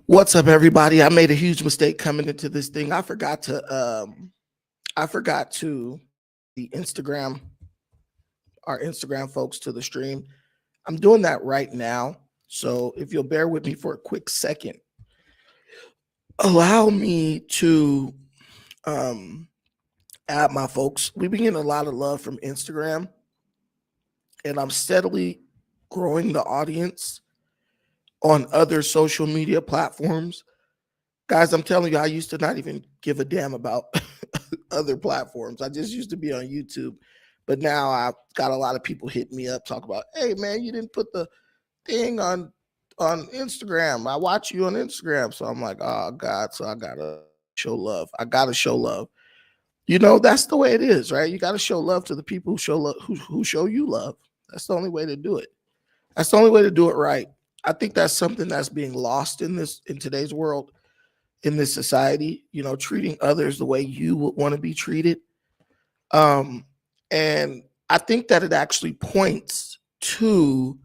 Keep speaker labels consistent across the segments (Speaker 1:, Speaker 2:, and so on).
Speaker 1: What's up, everybody? I made a huge mistake coming into this thing. I forgot to the Instagram, our Instagram folks to the stream. I'm doing that right now. So if you'll bear with me for a quick second, allow me to um add my folks. We've been getting a lot of love from Instagram, and I'm steadily growing the audience on other social media platforms. Guys, I'm telling you, I used to not even give a damn about other platforms. I just used to be on YouTube. But now I've got a lot of people hitting me up, talk about, hey man, you didn't put the thing on Instagram. I watch you on Instagram. So I'm like, oh God, so I gotta show love. I gotta show love. You know, that's the way it is, right? You gotta show love to the people who show love who show you love. That's the only way to do it. That's the only way to do it right. I think that's something that's being lost in today's world, in this society, treating others the way you would want to be treated. And I think that it actually points to,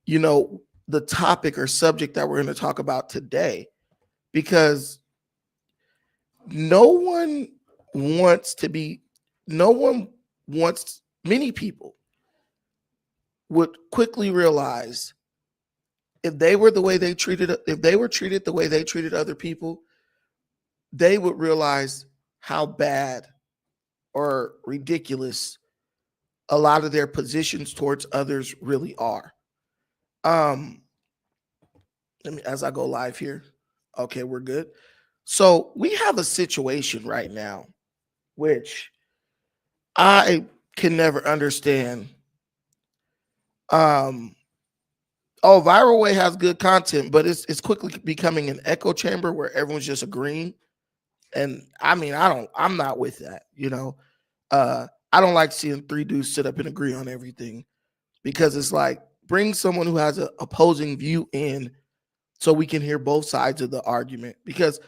Speaker 1: the topic or subject that we're going to talk about today, because no one wants to be, no one wants, many people would quickly realize if they were if they were treated the way they treated other people, they would realize how bad or ridiculous a lot of their positions towards others really are. Let me, as I go live here. Okay, we're good. So we have a situation right now, which I can never understand. Viral Way has good content, but it's quickly becoming an echo chamber where everyone's just agreeing. And I mean, I'm not with that, I don't like seeing three dudes sit up and agree on everything, because it's like, bring someone who has an opposing view in so we can hear both sides of the argument. Because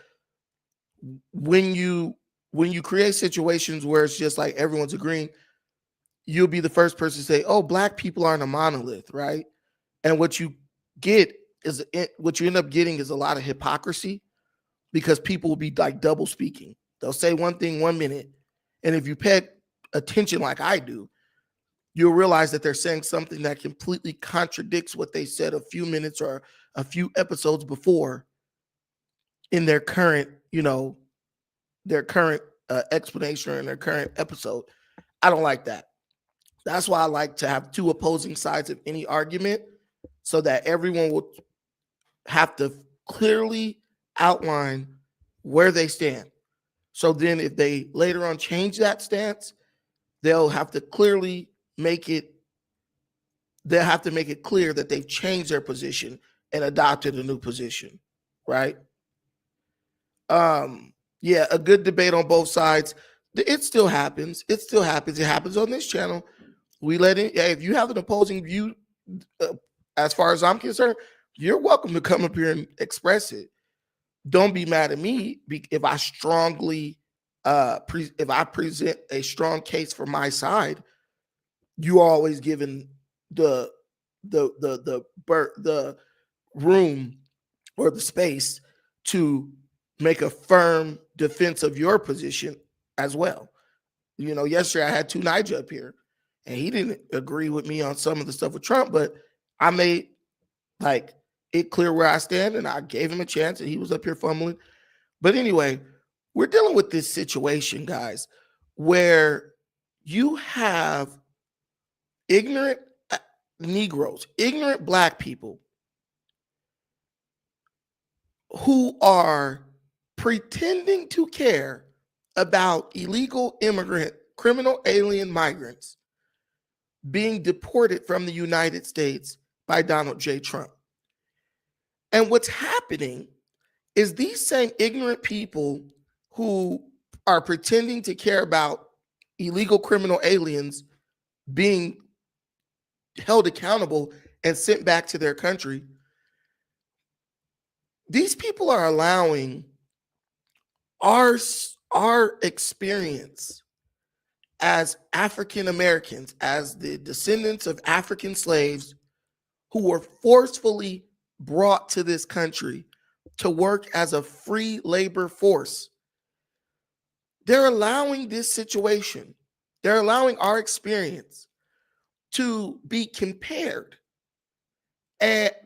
Speaker 1: when you create situations where it's just like everyone's agreeing, you'll be the first person to say, oh, black people aren't a monolith, right? And what you end up getting is a lot of hypocrisy, because people will be like double speaking. They'll say one thing 1 minute, and if you pay attention like I do, you'll realize that they're saying something that completely contradicts what they said a few minutes or a few episodes before in their current, explanation or in their current episode. I don't like that. That's why I like to have two opposing sides of any argument, so that everyone will have to clearly outline where they stand. So then if they later on change that stance, they'll have to make it clear that they've changed their position and adopted a new position, right? Yeah, a good debate on both sides. It still happens. It happens on this channel. We let it. Yeah, if you have an opposing view, as far as I'm concerned, you're welcome to come up here and express it. Don't be mad at me if I strongly, if I present a strong case for my side. You are always given the room or the space to make a firm defense of your position as well. Yesterday I had Tunija up here, and he didn't agree with me on some of the stuff with Trump, but I made it clear where I stand, and I gave him a chance, and he was up here fumbling. But anyway, we're dealing with this situation, guys, where you have ignorant Negroes, ignorant Black people who are pretending to care about illegal immigrant, criminal alien migrants being deported from the United States by Donald J. Trump. And what's happening is these same ignorant people who are pretending to care about illegal criminal aliens being held accountable and sent back to their country, these people are allowing our experience as African Americans, as the descendants of African slaves who were forcefully brought to this country to work as a free labor force. They're allowing this situation, they're allowing our experience to be compared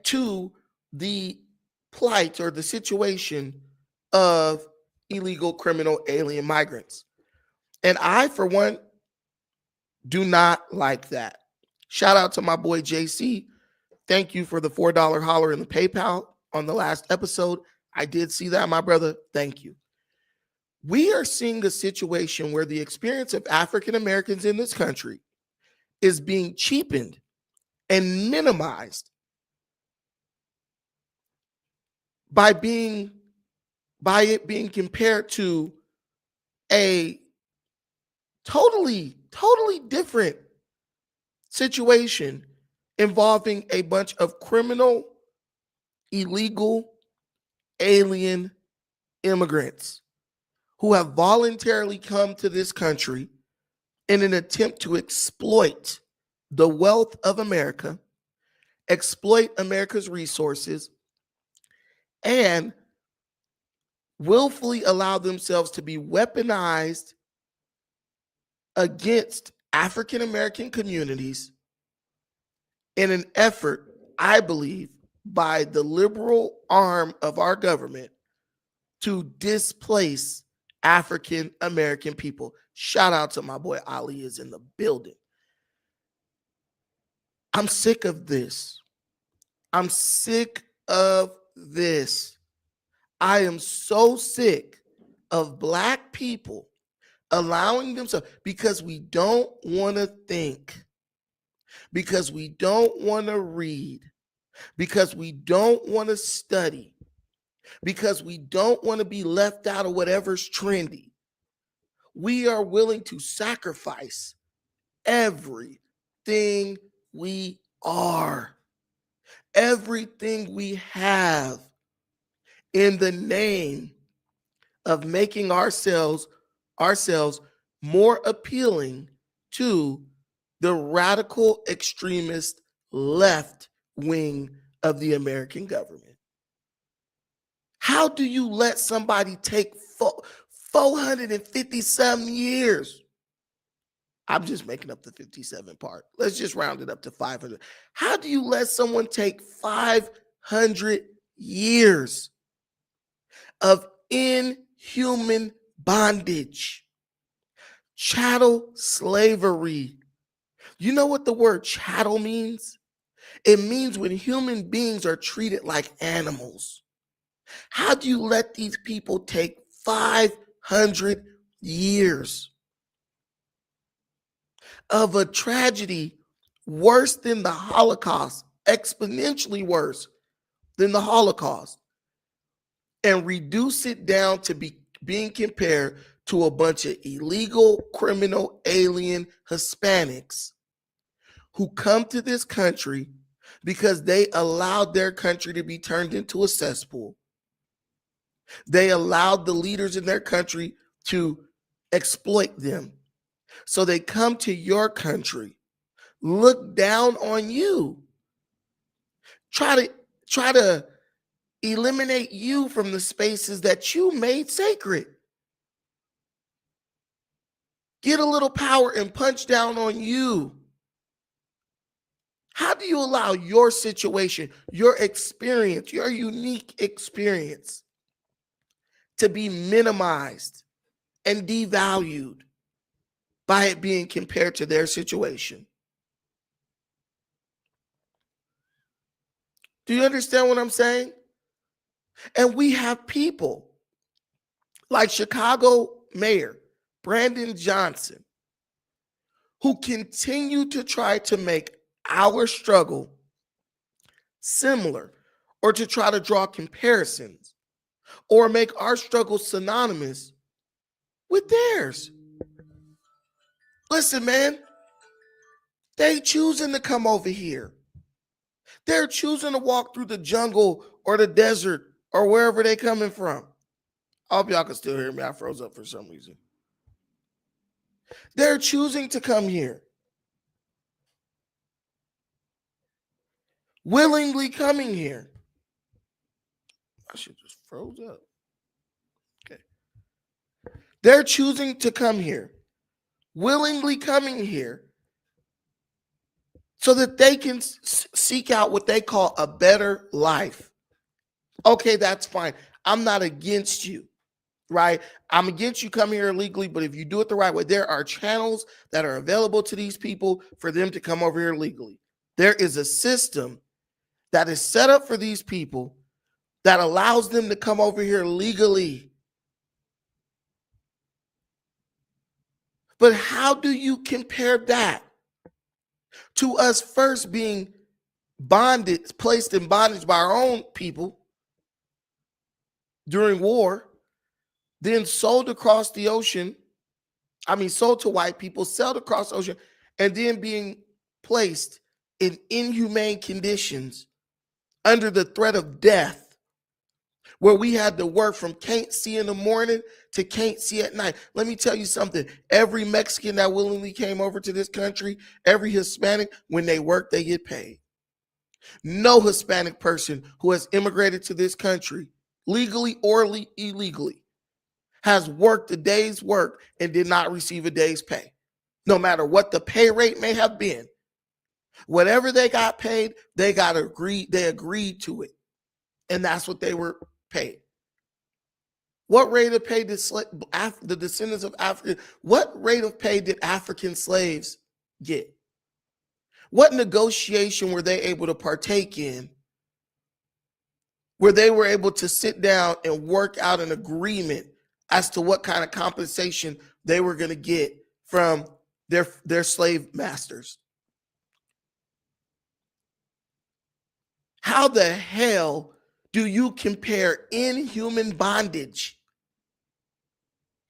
Speaker 1: to the plight or the situation of illegal criminal alien migrants. And I, for one, do not like that. Shout out to my boy JC. Thank you for the $4 holler in the PayPal on the last episode. I did see that, my brother. Thank you. We are seeing a situation where the experience of African Americans in this country is being cheapened and minimized by it being compared to a totally different situation involving a bunch of criminal, illegal, alien immigrants who have voluntarily come to this country in an attempt to exploit the wealth of America, exploit America's resources, and willfully allow themselves to be weaponized against African American communities in an effort, I believe, by the liberal arm of our government to displace African American people. Shout out to my boy Ali is in the building. I'm sick of this. I'm sick of this. I am so sick of Black people allowing themselves, because we don't want to think, because we don't want to read, because we don't want to study, because we don't want to be left out of whatever's trendy. We are willing to sacrifice everything we are, everything we have, in the name of making ourselves more appealing to the radical extremist left wing of the American government. How do you let somebody take 457 years? I'm just making up the 57 part. Let's just round it up to 500. How do you let someone take 500 years of inhuman bondage, chattel slavery? You know what the word chattel means? It means when human beings are treated like animals. How do you let these people take 500 years of a tragedy worse than the Holocaust, exponentially worse than the Holocaust, and reduce it down to being compared to a bunch of illegal, criminal, alien Hispanics who come to this country because they allowed their country to be turned into a cesspool? They allowed the leaders in their country to exploit them. So they come to your country, look down on you, try to eliminate you from the spaces that you made sacred. Get a little power and punch down on you. How do you allow your situation, your experience, your unique experience to be minimized and devalued by it being compared to their situation? Do you understand what I'm saying? And we have people like Chicago Mayor Brandon Johnson, who continue to try to make our struggle similar, or to try to draw comparisons, or make our struggle synonymous with theirs. Listen, man, they choosing to come over here. They're choosing to walk through the jungle or the desert or wherever they coming from. I hope y'all can still hear me. I froze up for some reason. They're choosing to come here, willingly coming here. I should just froze up. Okay. They're choosing to come here, willingly coming here, so that they can seek out what they call a better life. Okay, that's fine. I'm not against you, right? I'm against you coming here illegally, but if you do it the right way, there are channels that are available to these people for them to come over here legally. There is a system that is set up for these people that allows them to come over here legally. But how do you compare that to us first being bonded, placed in bondage by our own people during war, then sold across the ocean? I mean, sold to white people, sold across the ocean, and then being placed in inhumane conditions under the threat of death, where we had to work from can't see in the morning to can't see at night. Let me tell you something. Every Mexican that willingly came over to this country, every Hispanic, when they work, they get paid. No Hispanic person who has immigrated to this country, legally or illegally, has worked a day's work and did not receive a day's pay. No matter what the pay rate may have been, whatever they got paid, they agreed to it. And that's what they were paid. What rate of pay did the descendants of Africa, what rate of pay did African slaves get? What negotiation were they able to partake in where they were able to sit down and work out an agreement as to what kind of compensation they were going to get from their slave masters? How the hell do you compare inhuman bondage,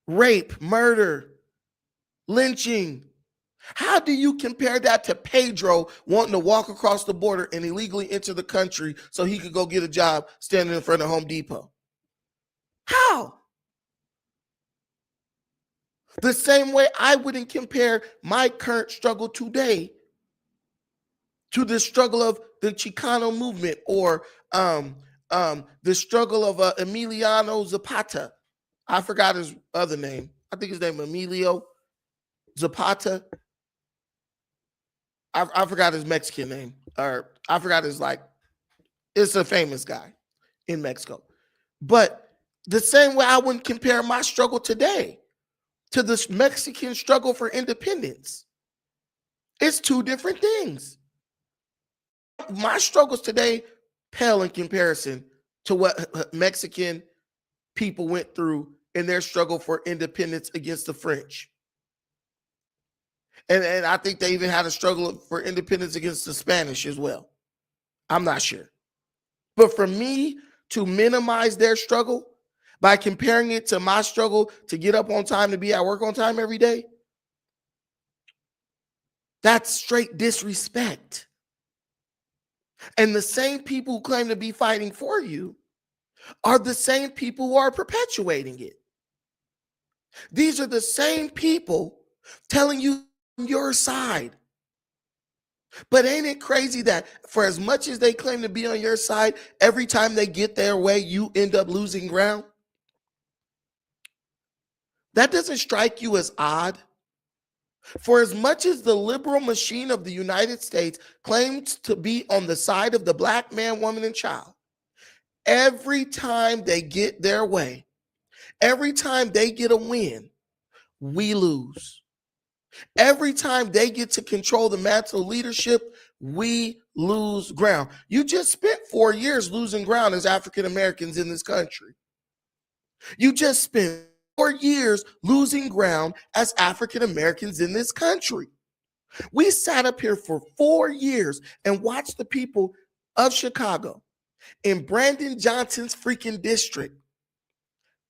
Speaker 1: rape, murder, lynching? How do you compare that to Pedro wanting to walk across the border and illegally enter the country so he could go get a job standing in front of Home Depot? How? The same way I wouldn't compare my current struggle today to the struggle of the Chicano movement or the struggle of Emiliano Zapata. I forgot his other name. I think his name Emilio Zapata. I forgot his Mexican name, or I forgot his it's a famous guy in Mexico. But the same way I wouldn't compare my struggle today to this Mexican struggle for independence. It's two different things. My struggles today pale in comparison to what Mexican people went through in their struggle for independence against the French. And I think they even had a struggle for independence against the Spanish as well. I'm not sure. But for me to minimize their struggle by comparing it to my struggle to get up on time, to be at work on time every day, that's straight disrespect. And the same people who claim to be fighting for you are the same people who are perpetuating it. These are the same people telling you your side. But ain't it crazy that for as much as they claim to be on your side, every time they get their way, you end up losing ground? That doesn't strike you as odd? For as much as the liberal machine of the United States claims to be on the side of the black man, woman, and child, every time they get their way, every time they get a win, we lose. Every time they get to control the mantle of leadership, we lose ground. You just spent 4 years losing ground as African Americans in this country. You just spent 4 years losing ground as African Americans in this country. We sat up here for 4 years and watched the people of Chicago in Brandon Johnson's freaking district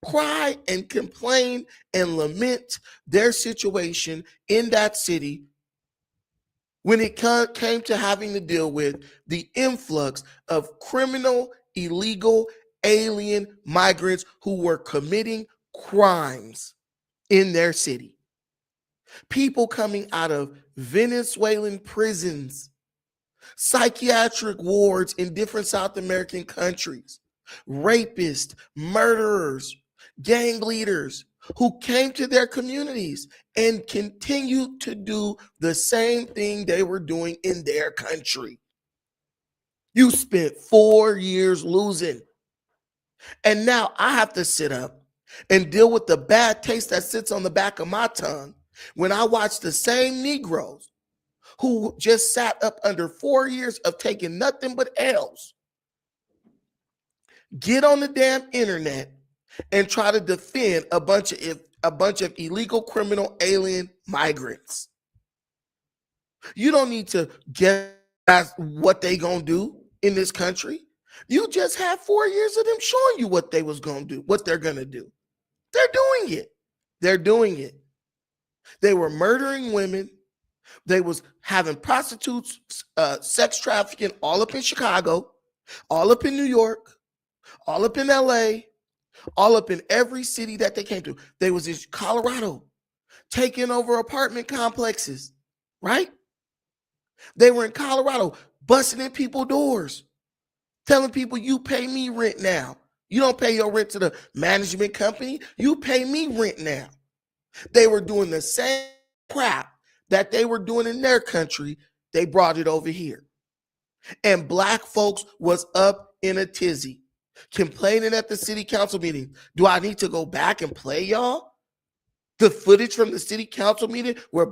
Speaker 1: cry and complain and lament their situation in that city when it came to having to deal with the influx of criminal, illegal, alien migrants who were committing crimes in their city. People coming out of Venezuelan prisons, psychiatric wards in different South American countries, rapists, murderers, gang leaders who came to their communities and continued to do the same thing they were doing in their country. You spent 4 years losing. And now I have to sit up and deal with the bad taste that sits on the back of my tongue when I watch the same Negroes who just sat up under 4 years of taking nothing but L's get on the damn internet and try to defend a bunch of illegal criminal alien migrants. You don't need to guess what they gonna do in this country. You just had 4 years of them showing you what they was gonna do, what they're gonna do. They're doing it. They're doing it. They were murdering women. They was having prostitutes, sex trafficking all up in Chicago, all up in New York, all up in LA, all up in every city that they came to. They was in Colorado, taking over apartment complexes, right? They were in Colorado, busting in people's doors, telling people, you pay me rent now. You don't pay your rent to the management company. You pay me rent now. They were doing the same crap that they were doing in their country. They brought it over here. And black folks was up in a tizzy, complaining at the city council meeting. Do I need to go back and play y'all the footage from the city council meeting where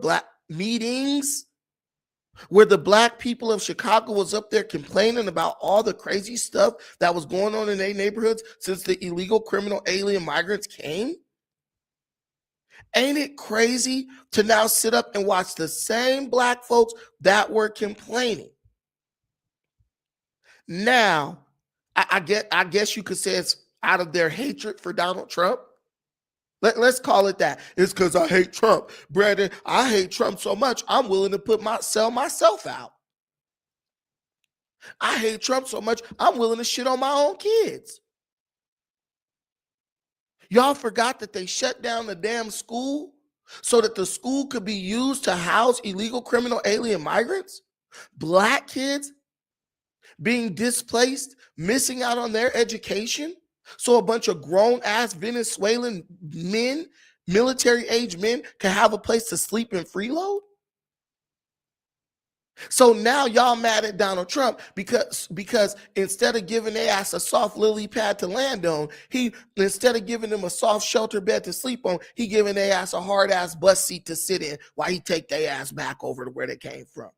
Speaker 1: the black people of Chicago was up there complaining about all the crazy stuff that was going on in their neighborhoods since the illegal criminal alien migrants came? Ain't it crazy to now sit up and watch the same black folks that were complaining? Now, I guess you could say it's out of their hatred for Donald Trump. Let's call it that. It's because I hate Trump. Brandon, I hate Trump so much, I'm willing to sell myself out. I hate Trump so much, I'm willing to shit on my own kids. Y'all forgot that they shut down the damn school so that the school could be used to house illegal criminal alien migrants? Black kids being displaced, missing out on their education, so a bunch of grown-ass Venezuelan men, military-age men, can have a place to sleep and freeload? So now y'all mad at Donald Trump because instead of giving their ass a soft lily pad to land on, instead of giving them a soft shelter bed to sleep on, he giving their ass a hard ass bus seat to sit in while he take their ass back over to where they came from.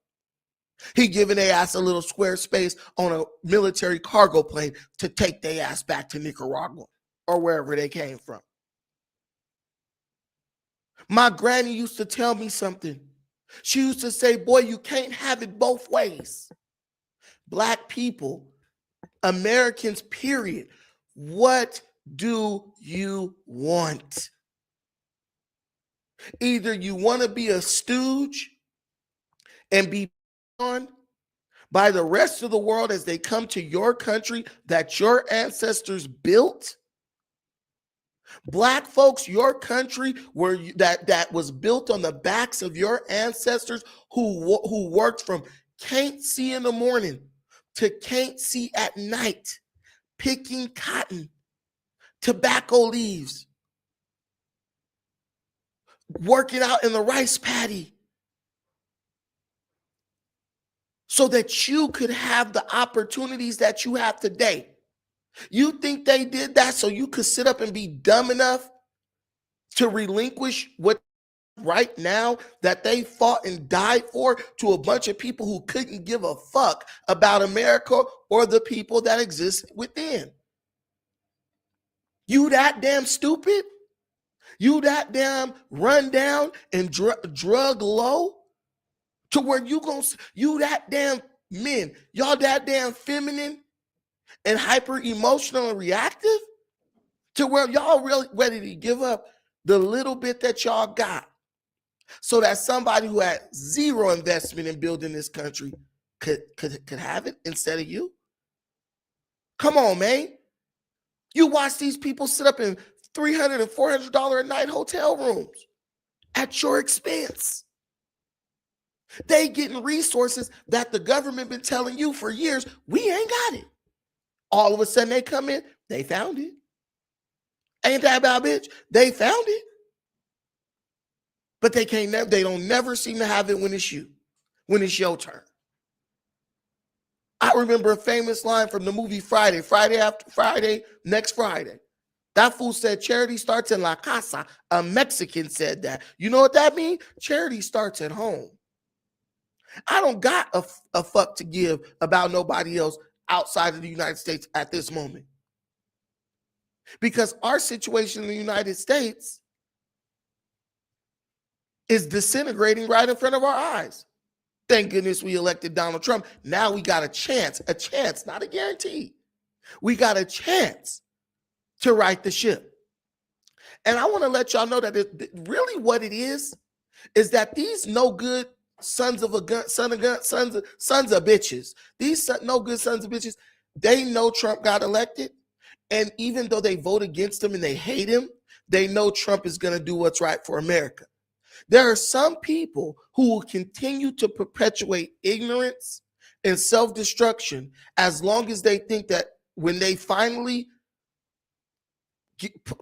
Speaker 1: He giving their ass a little square space on a military cargo plane to take their ass back to Nicaragua or wherever they came from. My granny used to tell me something. She used to say, boy, you can't have it both ways. Black people, Americans, period. What do you want? Either you want to be a stooge and be on by the rest of the world as they come to your country that your ancestors built. Black folks, your country that was built on the backs of your ancestors who worked from can't see in the morning to can't see at night, picking cotton, tobacco leaves, working out in the rice paddy, so that you could have the opportunities that you have today. You think they did that so you could sit up and be dumb enough to relinquish what right now that they fought and died for to a bunch of people who couldn't give a fuck about America or the people that exist within? You that damn stupid? You that damn run down and drug low to where you that damn men, y'all that damn feminine and hyper emotional and reactive to where y'all really ready to give up the little bit that y'all got so that somebody who had zero investment in building this country could have it instead of you? Come on, man. You watch these people sit up in $300 and $400 a night hotel rooms at your expense. They getting resources that the government been telling you for years, we ain't got it. All of a sudden they come in, they found it. Ain't that about bitch? They found it. But they don't never seem to have it when it's you, when it's your turn. I remember a famous line from the movie Friday after Friday, next Friday. That fool said charity starts in La Casa. A Mexican said that. You know what that means? Charity starts at home. I don't got a fuck to give about nobody else outside of the United States at this moment. Because our situation in the United States is disintegrating right in front of our eyes. Thank goodness we elected Donald Trump. Now we got a chance, not a guarantee. We got a chance to right the ship. And I want to let y'all know that really what it is that these no good sons of bitches, these no good sons of bitches, they know Trump got elected. And even though they vote against him and they hate him, they know Trump is going to do what's right for America. There are some people who will continue to perpetuate ignorance and self-destruction as long as they think that when they finally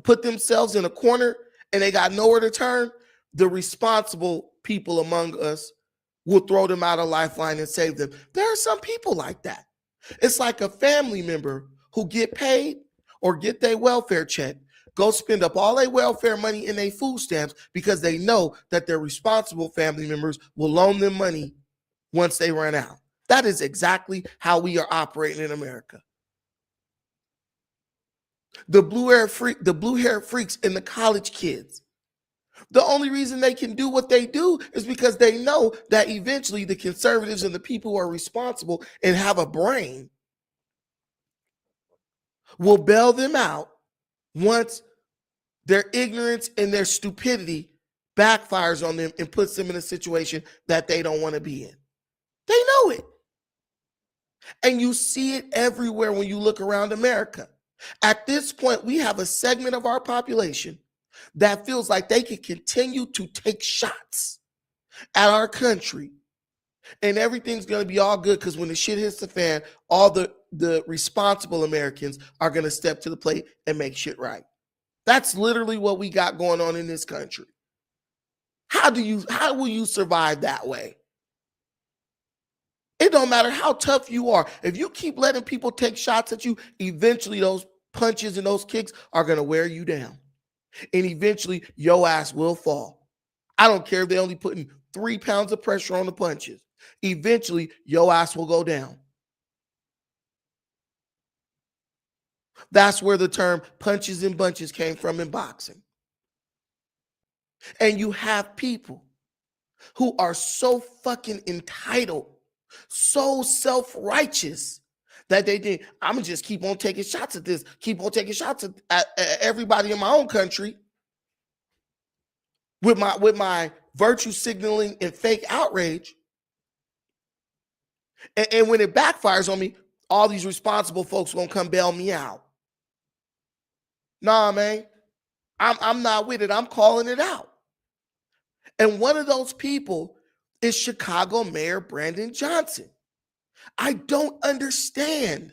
Speaker 1: put themselves in a corner and they got nowhere to turn, the responsible people among us will throw them out a lifeline and save them. There are some people like that. It's like a family member who get paid or get their welfare check, go spend up all their welfare money in their food stamps because they know that their responsible family members will loan them money once they run out. That is exactly how we are operating in America. The blue hair freaks and the college kids. The only reason they can do what they do is because they know that eventually the conservatives and the people who are responsible and have a brain will bail them out once their ignorance and their stupidity backfires on them and puts them in a situation that they don't want to be in. They know it. And you see it everywhere when you look around America. At this point, we have a segment of our population that feels like they can continue to take shots at our country and everything's going to be all good because when the shit hits the fan, all the responsible Americans are going to step to the plate and make shit right. That's literally what we got going on in this country. How will you survive that way? It don't matter how tough you are. If you keep letting people take shots at you, eventually those punches and those kicks are going to wear you down. And eventually your ass will fall. I don't care if they're only putting 3 pounds of pressure on the punches. Eventually your ass will go down. That's where the term punches and bunches came from in boxing. And you have people who are so fucking entitled, so self-righteous that they think, I'm gonna just keep on taking shots at this, keep on taking shots at everybody in my own country with my virtue signaling and fake outrage. And when it backfires on me, all these responsible folks are gonna come bail me out. Nah, man, I'm not with it. I'm calling it out. And one of those people is Chicago Mayor Brandon Johnson. I don't understand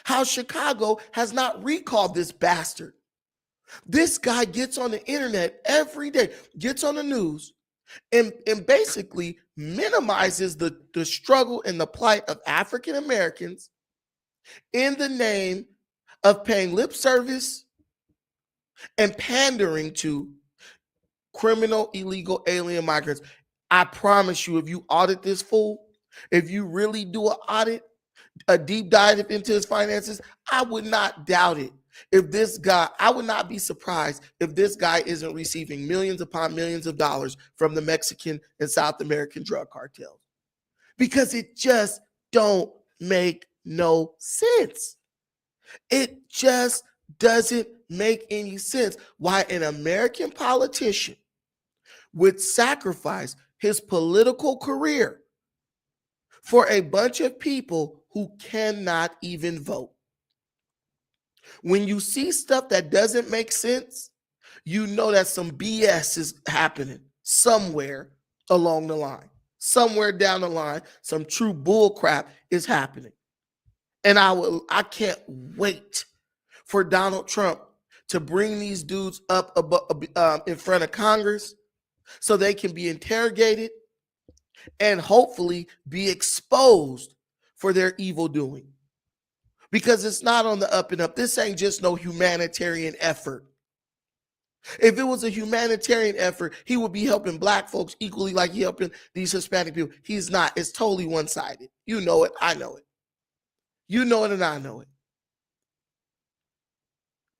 Speaker 1: how Chicago has not recalled this bastard. This guy gets on the internet every day, gets on the news, and basically minimizes the struggle and the plight of African Americans in the name of paying lip service and pandering to criminal, illegal, alien migrants. I promise you, if you audit this fool, if you really do an audit, a deep dive into his finances, I would not doubt it. I would not be surprised if this guy isn't receiving millions upon millions of dollars from the Mexican and South American drug cartels. Because it just don't make no sense. It just doesn't make any sense why an American politician would sacrifice his political career for a bunch of people who cannot even vote. When you see stuff that doesn't make sense, you know that some BS is happening somewhere along the line. Somewhere down the line, some true bull crap is happening. And I can't wait for Donald Trump to bring these dudes up in front of Congress so they can be interrogated and hopefully be exposed for their evil doing. Because it's not on the up and up. This ain't just no humanitarian effort. If it was a humanitarian effort, he would be helping black folks equally like he helping these Hispanic people. He's not. It's totally one-sided. You know it. I know it. You know it and I know it.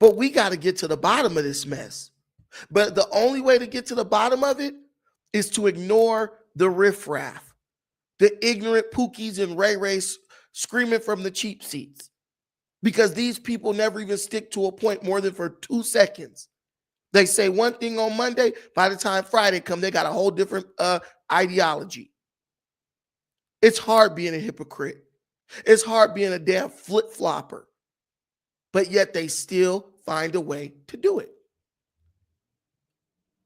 Speaker 1: But we got to get to the bottom of this mess. But the only way to get to the bottom of it is to ignore the riffraff, the ignorant Pookies and Ray Rays screaming from the cheap seats. Because these people never even stick to a point more than for 2 seconds. They say one thing on Monday, by the time Friday comes, they got a whole different ideology. It's hard being a hypocrite. It's hard being a damn flip-flopper. But yet they still find a way to do it.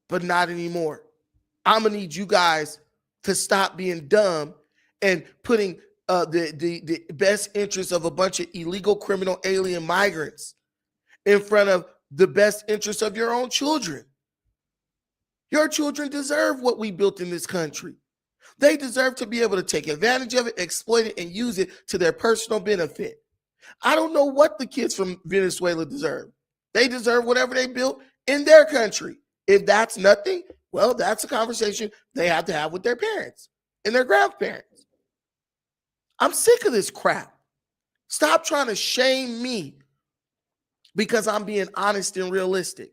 Speaker 1: But not anymore. I'm going to need you guys to stop being dumb and putting the best interests of a bunch of illegal criminal alien migrants in front of the best interests of your own children. Your children deserve what we built in this country. They deserve to be able to take advantage of it, exploit it, and use it to their personal benefit. I don't know what the kids from Venezuela deserve. They deserve whatever they built in their country. If that's nothing, well, that's a conversation they have to have with their parents and their grandparents. I'm sick of this crap. Stop trying to shame me because I'm being honest and realistic.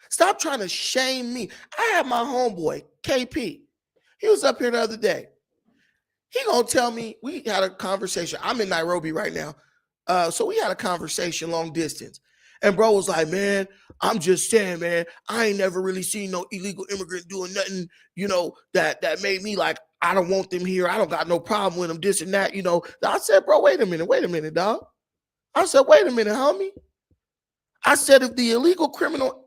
Speaker 1: Stop trying to shame me. I had my homeboy, KP. He was up here the other day. He gonna tell me, we had a conversation. I'm in Nairobi right now. So we had a conversation long distance. And bro was like, man, I'm just saying, man, I ain't never really seen no illegal immigrant doing nothing, that made me like, I don't want them here. I don't got no problem with them, this and that, I said, bro, wait a minute, dog. I said, wait a minute, homie. I said, if the illegal criminal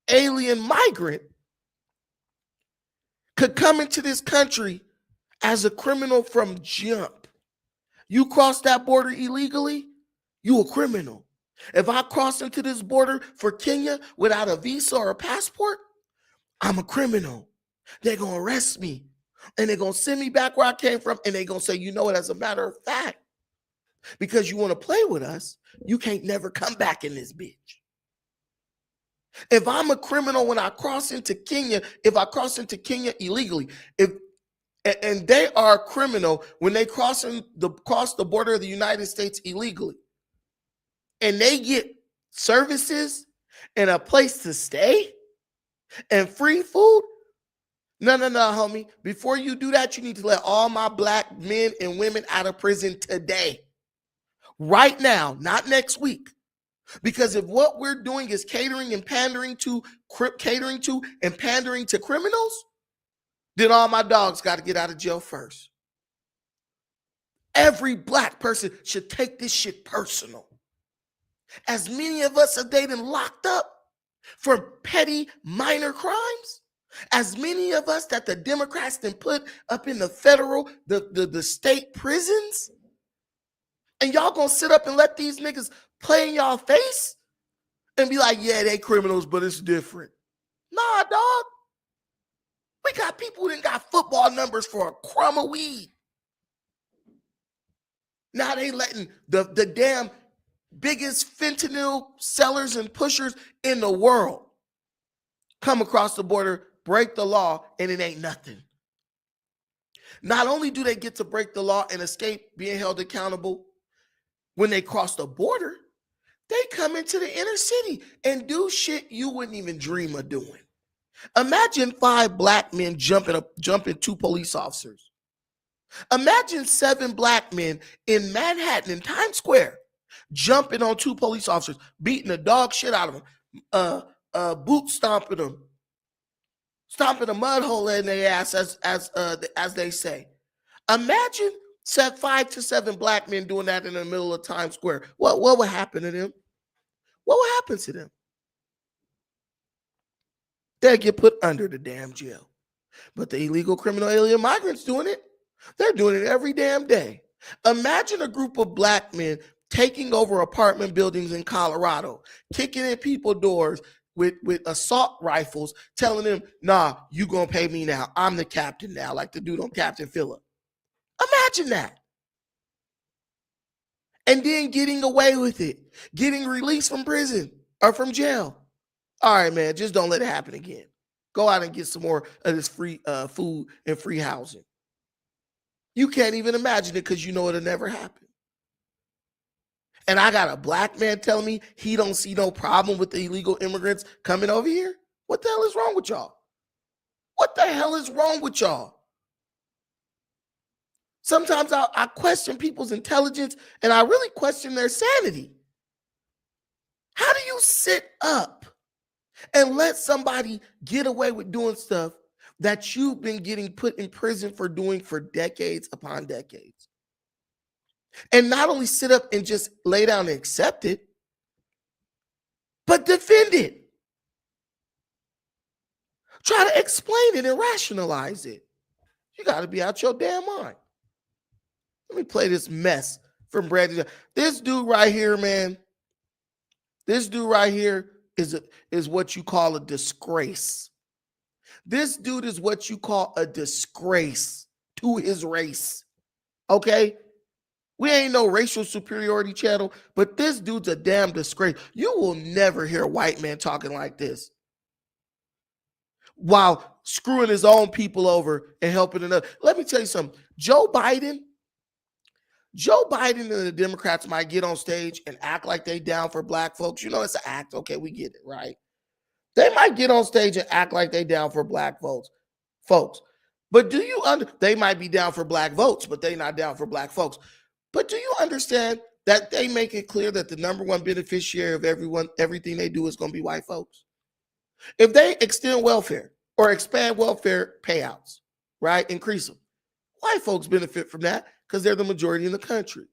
Speaker 1: alien migrant could come into this country as a criminal from jump, you cross that border illegally, you a criminal. If I cross into this border for Kenya without a visa or a passport, I'm a criminal. They're going to arrest me and they're going to send me back where I came from. And they're going to say, you know what, as a matter of fact, because you want to play with us, you can't never come back in this bitch. If I'm a criminal when I cross into Kenya, if I cross into Kenya illegally, and they are a criminal when they cross the border of the United States illegally, and they get services and a place to stay and free food, no, homie. Before you do that, you need to let all my black men and women out of prison today. Right now, not next week. Because if what we're doing is catering and pandering to criminals, then all my dogs got to get out of jail first. Every black person should take this shit personal. As many of us have they been locked up for petty minor crimes, as many of us that the Democrats then put up in the federal, the state prisons, and y'all gonna sit up and let these niggas play in y'all face and be like, yeah, they criminals, but it's different. Nah, dog. We got people who got football numbers for a crumb of weed. Now they letting the damn biggest fentanyl sellers and pushers in the world come across the border, break the law, and it ain't nothing. Not only do they get to break the law and escape being held accountable when they cross the border, they come into the inner city and do shit you wouldn't even dream of doing. Imagine 5 black men jumping 2 police officers. Imagine 7 black men in Manhattan in Times Square jumping on 2 police officers, beating the dog shit out of them, boot stomping them, stomping a mud hole in their ass, as they say. Imagine 5 to 7 black men doing that in the middle of Times Square. What would happen to them? What would happen to them? They'll get put under the damn jail. But the illegal criminal alien migrants doing it, they're doing it every damn day. Imagine a group of black men taking over apartment buildings in Colorado, kicking in people's doors with assault rifles, telling them, nah, you gonna pay me now. I'm the captain now, like the dude on Captain Phillip. Imagine that. And then getting away with it, getting released from prison or from jail. All right, man, just don't let it happen again. Go out and get some more of this free food and free housing. You can't even imagine it because you know it'll never happen. And I got a black man telling me he don't see no problem with the illegal immigrants coming over here. What the hell is wrong with y'all? What the hell is wrong with y'all? Sometimes I question people's intelligence and I really question their sanity. How do you sit up and let somebody get away with doing stuff that you've been getting put in prison for doing for decades upon decades? And not only sit up and just lay down and accept it, but defend it. Try to explain it and rationalize it. You got to be out your damn mind. Let me play this mess from Brandon. This dude right here, man. This dude right here is what you call a disgrace. This dude is what you call a disgrace to his race. Okay? We ain't no racial superiority channel, but this dude's a damn disgrace. You will never hear a white man talking like this while screwing his own people over and helping another. Let me tell you something. Joe Biden and the Democrats might get on stage and act like they down for black folks. You know, it's an act. Okay, we get it, right? They might get on stage and act like they down for black folks. But do you they might be down for black votes, but they not down for black folks. But do you understand that they make it clear that the number one beneficiary of everything they do is going to be white folks? If they extend welfare or expand welfare payouts, right, increase them, white folks benefit from that because they're the majority in the country.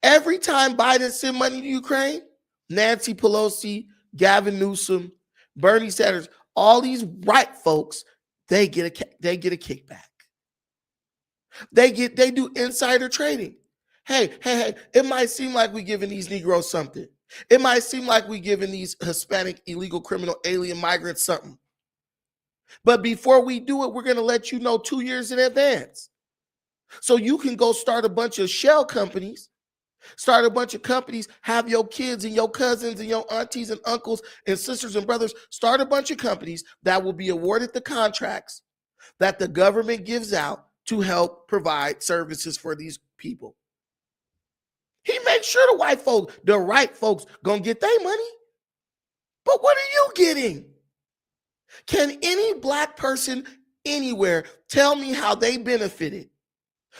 Speaker 1: Every time Biden send money to Ukraine, Nancy Pelosi, Gavin Newsom, Bernie Sanders, all these white folks, they get a kickback. They do insider trading. Hey, it might seem like we're giving these Negroes something. It might seem like we're giving these Hispanic illegal criminal alien migrants something. But before we do it, we're going to let you know 2 years in advance. So you can go start a bunch of shell companies, have your kids and your cousins and your aunties and uncles and sisters and brothers, start a bunch of companies that will be awarded the contracts that the government gives out to help provide services for these people. He makes sure the right folks gonna get their money. But what are you getting? Can any black person anywhere tell me how they benefited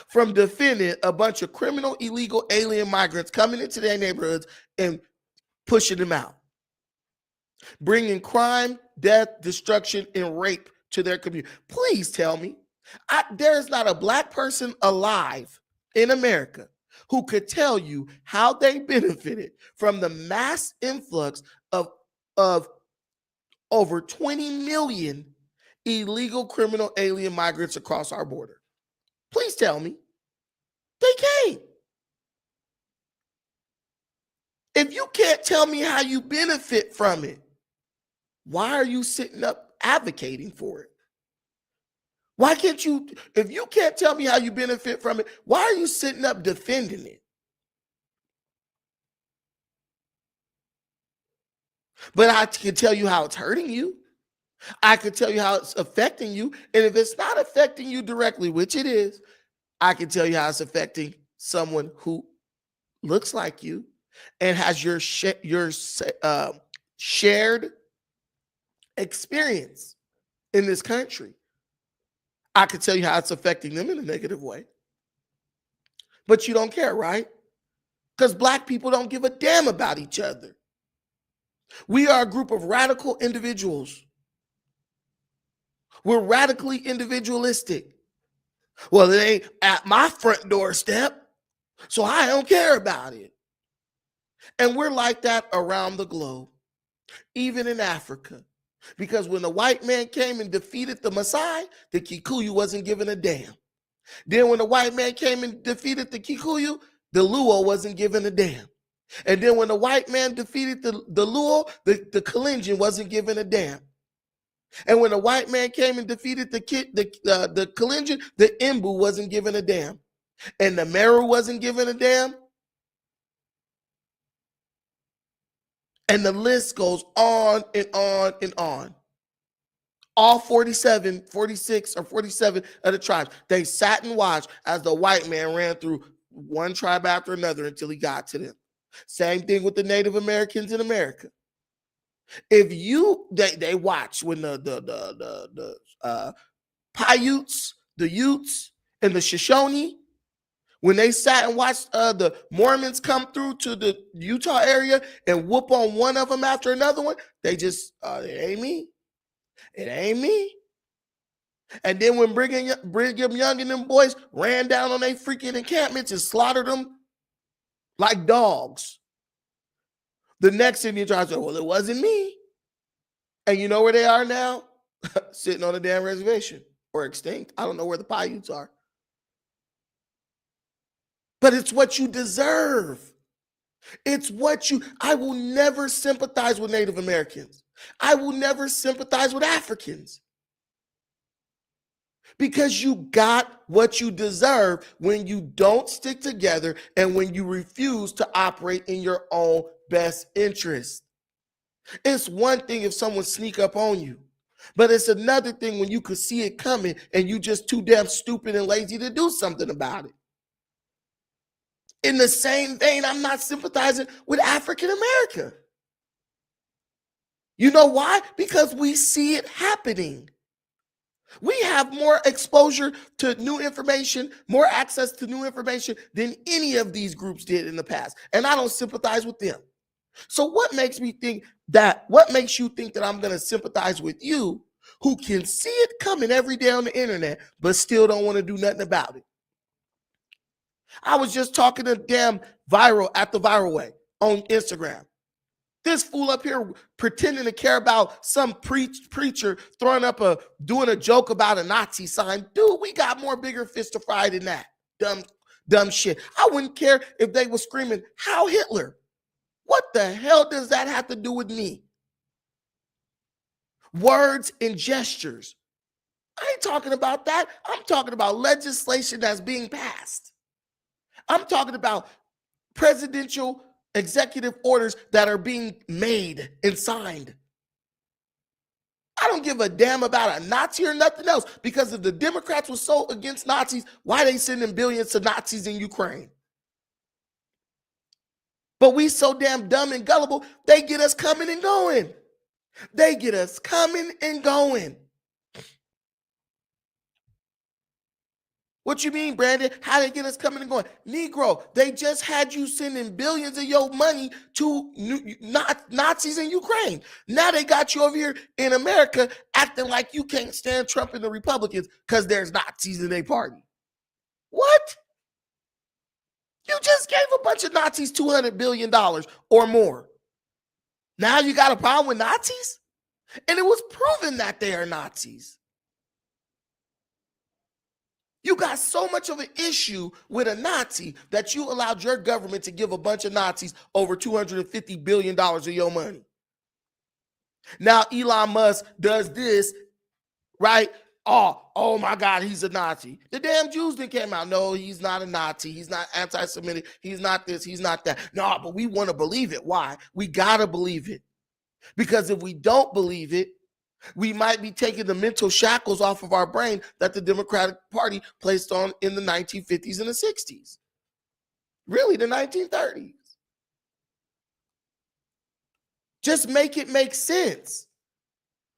Speaker 1: from defending a bunch of criminal, illegal, alien migrants coming into their neighborhoods and pushing them out, bringing crime, death, destruction, and rape to their community? Please tell me. There's not a black person alive in America who could tell you how they benefited from the mass influx of over 20 million illegal criminal alien migrants across our border. Please tell me. They can't. If you can't tell me how you benefit from it, why are you sitting up advocating for it? Why can't you, if you can't tell me how you benefit from it, why are you sitting up defending it? But I can tell you how it's hurting you. I can tell you how it's affecting you. And if it's not affecting you directly, which it is, I can tell you how it's affecting someone who looks like you and has your shared experience in this country. I can tell you how it's affecting them in a negative way. But you don't care, right? Because black people don't give a damn about each other. We are a group of radical individuals. We're radically individualistic. Well, it ain't at my front doorstep, so I don't care about it. And we're like that around the globe, even in Africa. Because when the white man came and defeated the Maasai, the Kikuyu wasn't giving a damn. Then when the white man came and defeated the Kikuyu, the Luo wasn't giving a damn. And then when the white man defeated the Luo, the Kalenjin wasn't giving a damn. And when the white man came and defeated the Kalenjin, the Imbu wasn't giving a damn. And the Meru wasn't giving a damn. And the list goes on and on and on. All 47, 46, or 47 of the tribes, they sat and watched as the white man ran through one tribe after another until he got to them. Same thing with the Native Americans in America. If you they watch when the Paiutes, the Utes, and the Shoshone, when they sat and watched the Mormons come through to the Utah area and whoop on one of them after another one, they just it ain't me. It ain't me. And then when Brigham Young and them boys ran down on their freaking encampments and slaughtered them like dogs, the next Indian tribe said, well, it wasn't me. And you know where they are now? Sitting on a damn reservation or extinct. I don't know where the Paiutes are. But it's what you deserve. It's what I will never sympathize with Native Americans. I will never sympathize with Africans. Because you got what you deserve when you don't stick together and when you refuse to operate in your own best interest. It's one thing if someone sneak up on you, but it's another thing when you could see it coming and you just too damn stupid and lazy to do something about it. In the same vein, I'm not sympathizing with African America. You know why? Because we see it happening. We have more exposure to new information, more access to new information than any of these groups did in the past. And I don't sympathize with them. So what makes you think that I'm going to sympathize with you who can see it coming every day on the internet, but still don't want to do nothing about it? I was just talking to damn Viral at the Viral Way on Instagram. This fool up here pretending to care about some preacher doing a joke about a Nazi sign. Dude, we got more bigger fish to fry than that. Dumb shit. I wouldn't care if they were screaming, "How Hitler?" What the hell does that have to do with me? Words and gestures. I ain't talking about that. I'm talking about legislation that's being passed. I'm talking about presidential executive orders that are being made and signed. I don't give a damn about a Nazi or nothing else, because if the Democrats were so against Nazis, why are they sending billions to Nazis in Ukraine? But we so damn dumb and gullible, they get us coming and going. They get us coming and going. What you mean, Brandon? How they get us coming and going? Negro, they just had you sending billions of your money to Nazis in Ukraine. Now they got you over here in America acting like you can't stand Trump and the Republicans because there's Nazis in their party. What? You just gave a bunch of Nazis $200 billion or more. Now you got a problem with Nazis? And it was proven that they are Nazis. You got so much of an issue with a Nazi that you allowed your government to give a bunch of Nazis over $250 billion of your money. Now Elon Musk does this, right? Oh my God, he's a Nazi. The damn Jews then came out. No, he's not a Nazi. He's not anti-Semitic. He's not this. He's not that. No, but we want to believe it. Why? We got to believe it. Because if we don't believe it, we might be taking the mental shackles off of our brain that the Democratic Party placed on in the 1950s and the 60s. Really, the 1930s. Just make it make sense.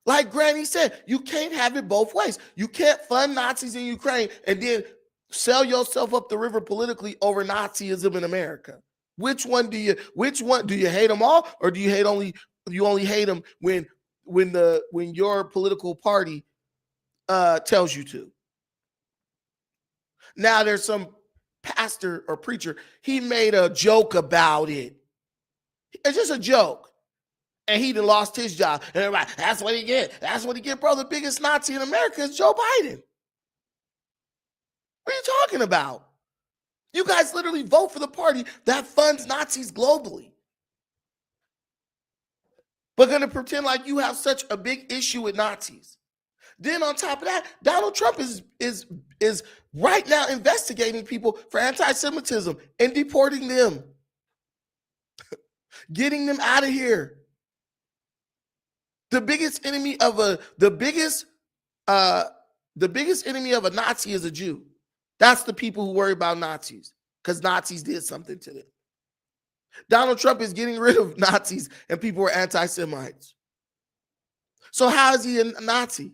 Speaker 1: Like Granny said, you can't have it both ways. You can't fund Nazis in Ukraine and then sell yourself up the river politically over Nazism in America. Which one do you hate them all, or do you only hate them when your political party tells you to? Now there's some pastor or preacher, he made a joke about it. It's just a joke. And he done lost his job. And everybody, that's what he get. That's what he get, bro. The biggest Nazi in America is Joe Biden. What are you talking about? You guys literally vote for the party that funds Nazis globally. But going to pretend like you have such a big issue with Nazis. Then on top of that, Donald Trump is right now investigating people for anti-Semitism and deporting them, getting them out of here. The biggest enemy of a Nazi is a Jew. That's the people who worry about Nazis because Nazis did something to them. Donald Trump is getting rid of Nazis and people who are anti-Semites. So how is he a Nazi?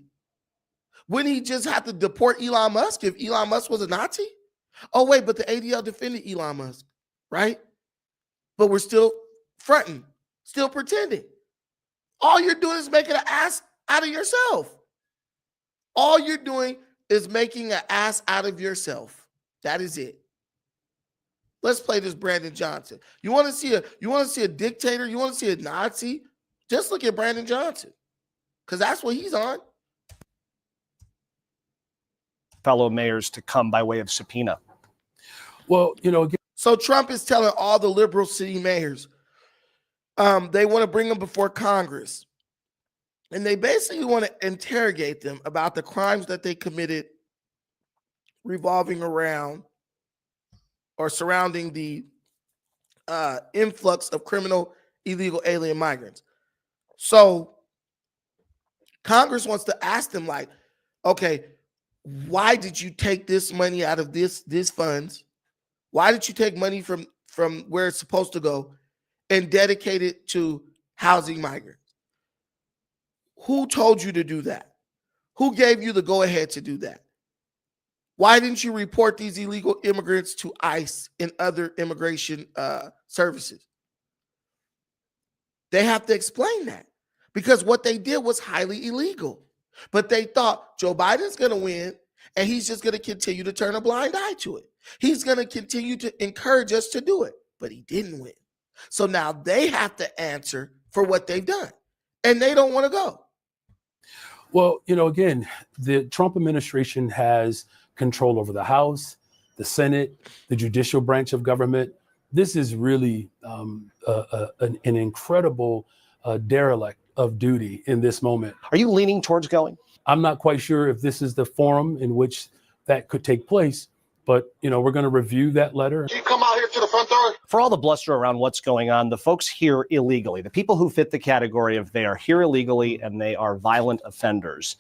Speaker 1: Wouldn't he just have to deport Elon Musk if Elon Musk was a Nazi? Oh, wait, but the ADL defended Elon Musk, right? But we're still fronting, still pretending. All you're doing is making an ass out of yourself. All you're doing is making an ass out of yourself. That is it. Let's play this Brandon Johnson. You want to see a dictator? You want to see a Nazi? Just look at Brandon Johnson, because that's what he's on.
Speaker 2: Fellow mayors to come by way of subpoena.
Speaker 3: Well,
Speaker 1: So Trump is telling all the liberal city mayors, they want to bring them before Congress. And they basically want to interrogate them about the crimes that they committed revolving around or surrounding the influx of criminal illegal alien migrants. So Congress wants to ask them, like, okay, why did you take this money out of this funds? Why did you take money from where it's supposed to go and dedicate it to housing migrants? Who told you to do that? Who gave you the go-ahead to do that? Why didn't you report these illegal immigrants to ICE and other immigration services? They have to explain that, because what they did was highly illegal. But they thought Joe Biden's going to win, and he's just going to continue to turn a blind eye to it. He's going to continue to encourage us to do it, but he didn't win. So now they have to answer for what they've done, and they don't want to go.
Speaker 3: Well, again, the Trump administration has control over the House, the Senate, the judicial branch of government. This is really an incredible derelict of duty in this moment.
Speaker 2: Are you leaning towards going?
Speaker 3: I'm not quite sure if this is the forum in which that could take place, but we're going to review that letter.
Speaker 4: Can you come out here to the front door?
Speaker 2: For all the bluster around what's going on, the folks here illegally, the people who fit the category of they are here illegally and they are violent offenders,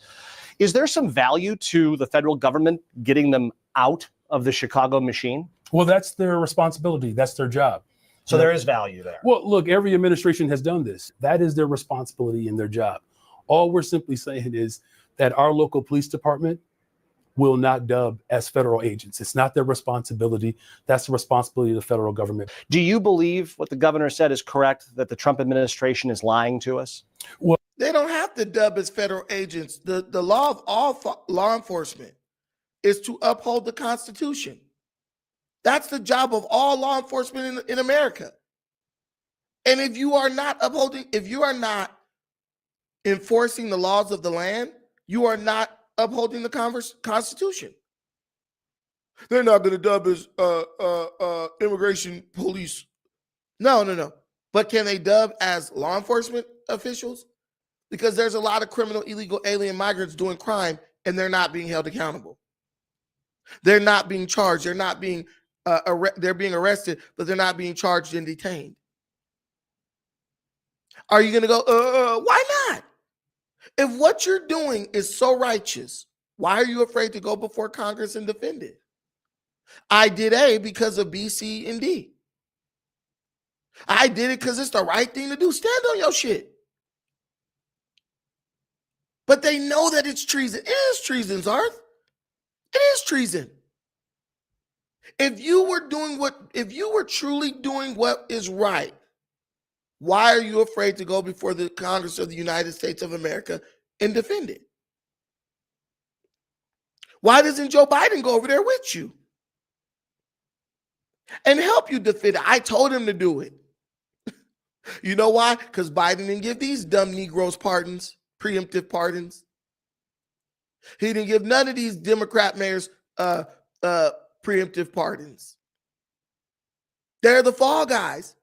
Speaker 2: is there some value to the federal government getting them out of the Chicago machine?
Speaker 3: Well, that's their responsibility. That's their job.
Speaker 2: So there is value there.
Speaker 3: Well, look, every administration has done this. That is their responsibility and their job. All we're simply saying is that our local police department will not dub as federal agents. It's not their responsibility. That's the responsibility of the federal government.
Speaker 2: Do you believe what the governor said is correct, that the Trump administration is lying to us?
Speaker 3: Well,
Speaker 1: they don't have to dub as federal agents. The law of all law enforcement is to uphold the Constitution. That's the job of all law enforcement in America. And if you are not enforcing the laws of the land, you are not upholding the Constitution. They're not going to dub as immigration police. No. But can they dub as law enforcement officials? Because there's a lot of criminal illegal alien migrants doing crime and they're not being held accountable. They're not being charged. They're not being they're being arrested, but they're not being charged and detained. Are you going to go, why not? If what you're doing is so righteous, why are you afraid to go before Congress and defend it? I did A because of B, C, and D. I did it because it's the right thing to do. Stand on your shit. But they know that it's treason. It is treason, Zarth. It is treason. If you were truly doing what is right, why are you afraid to go before the Congress of the United States of America and defend it? Why doesn't Joe Biden go over there with you and help you defend it? I told him to do it. You know why? Because Biden didn't give these dumb Negroes pardons, preemptive pardons. He didn't give none of these Democrat mayors preemptive pardons. They're the fall guys.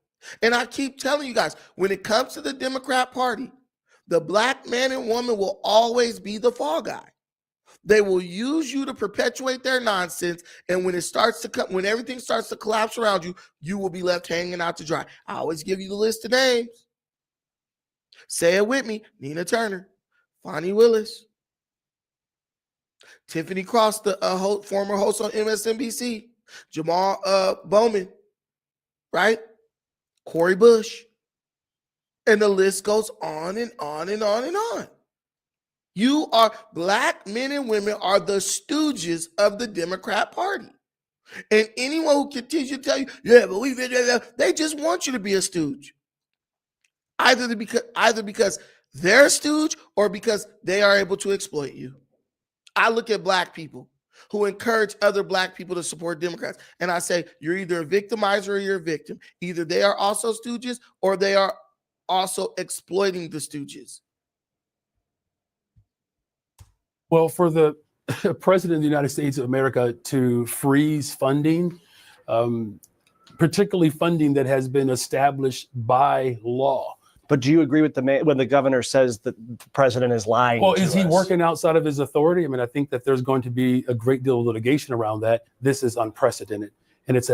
Speaker 1: And I keep telling you guys, when it comes to the Democrat Party, the black man and woman will always be the fall guy. They will use you to perpetuate their nonsense. And when it starts to come, when everything starts to collapse around you, you will be left hanging out to dry. I always give you the list of names. Say it with me: Nina Turner, Fonnie Willis, Tiffany Cross, the former host on MSNBC, Jamal Bowman, right? Cori Bush. And the list goes on and on and on and on. Black men and women are the stooges of the Democrat Party. And anyone who continues to tell you, yeah, but they just want you to be a stooge. Either because they're a stooge or because they are able to exploit you. I look at black people who encourage other black people to support Democrats, and I say, you're either a victimizer or you're a victim. Either they are also stooges or they are also exploiting the stooges.
Speaker 3: Well, for the President of the United States of America to freeze funding, particularly funding that has been established by law.
Speaker 2: But do you agree with when the governor says that the president is lying?
Speaker 3: Well, is he
Speaker 2: us?
Speaker 3: working outside of his authority? I mean, I think that there's going to be a great deal of litigation around that. This is unprecedented, and it's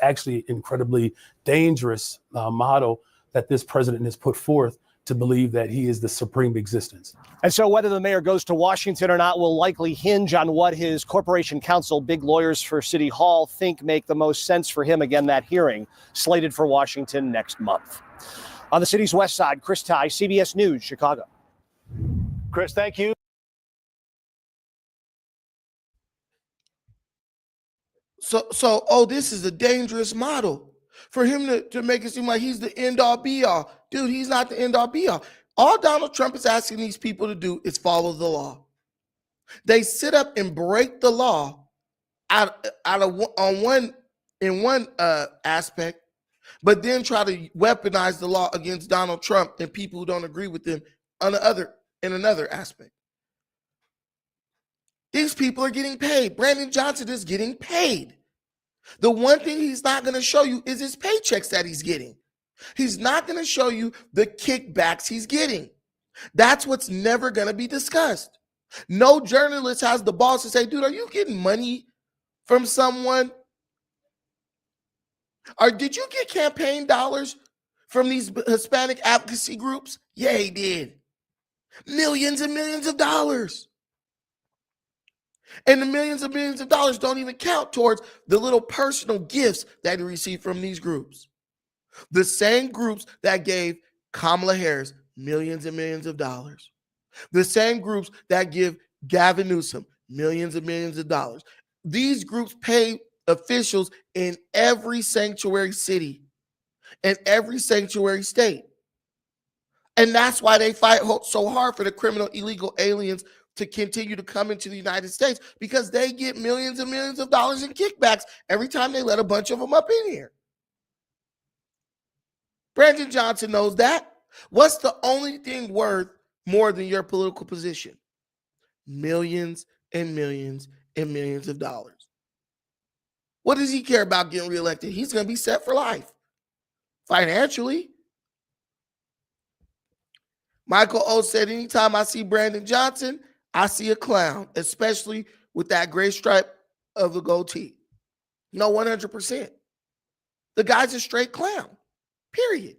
Speaker 3: actually incredibly dangerous model that this president has put forth to believe that he is the supreme existence.
Speaker 2: And so whether the mayor goes to Washington or not will likely hinge on what his corporation counsel, big lawyers for City Hall, think make the most sense for him. Again, that hearing slated for Washington next month. On the city's west side, Chris Ty, CBS News, Chicago. Chris, thank you.
Speaker 1: So, this is a dangerous model for him to make it seem like he's the end all be all. Dude, he's not the end all be all. All Donald Trump is asking these people to do is follow the law. They sit up and break the law in one aspect, but then try to weaponize the law against Donald Trump and people who don't agree with him in another aspect. These people are getting paid. Brandon Johnson is getting paid. The one thing he's not going to show you is his paychecks that he's getting. He's not going to show you the kickbacks he's getting. That's what's never going to be discussed. No journalist has the balls to say, dude, are you getting money from someone? Or did you get campaign dollars from these Hispanic advocacy groups? Yeah, he did. Millions and millions of dollars. And the millions and millions of dollars don't even count towards the little personal gifts that he received from these groups. The same groups that gave Kamala Harris millions and millions of dollars. The same groups that give Gavin Newsom millions and millions of dollars. These groups pay officials in every sanctuary city and every sanctuary state. And that's why they fight so hard for the criminal illegal aliens to continue to come into the United States, because they get millions and millions of dollars in kickbacks every time they let a bunch of them up in here. Brandon Johnson knows that. What's the only thing worth more than your political position? Millions and millions and millions of dollars. What does he care about getting reelected? He's going to be set for life financially. Michael O said, anytime I see Brandon Johnson, I see a clown, especially with that gray stripe of the goatee. No, 100%. The guy's a straight clown, period.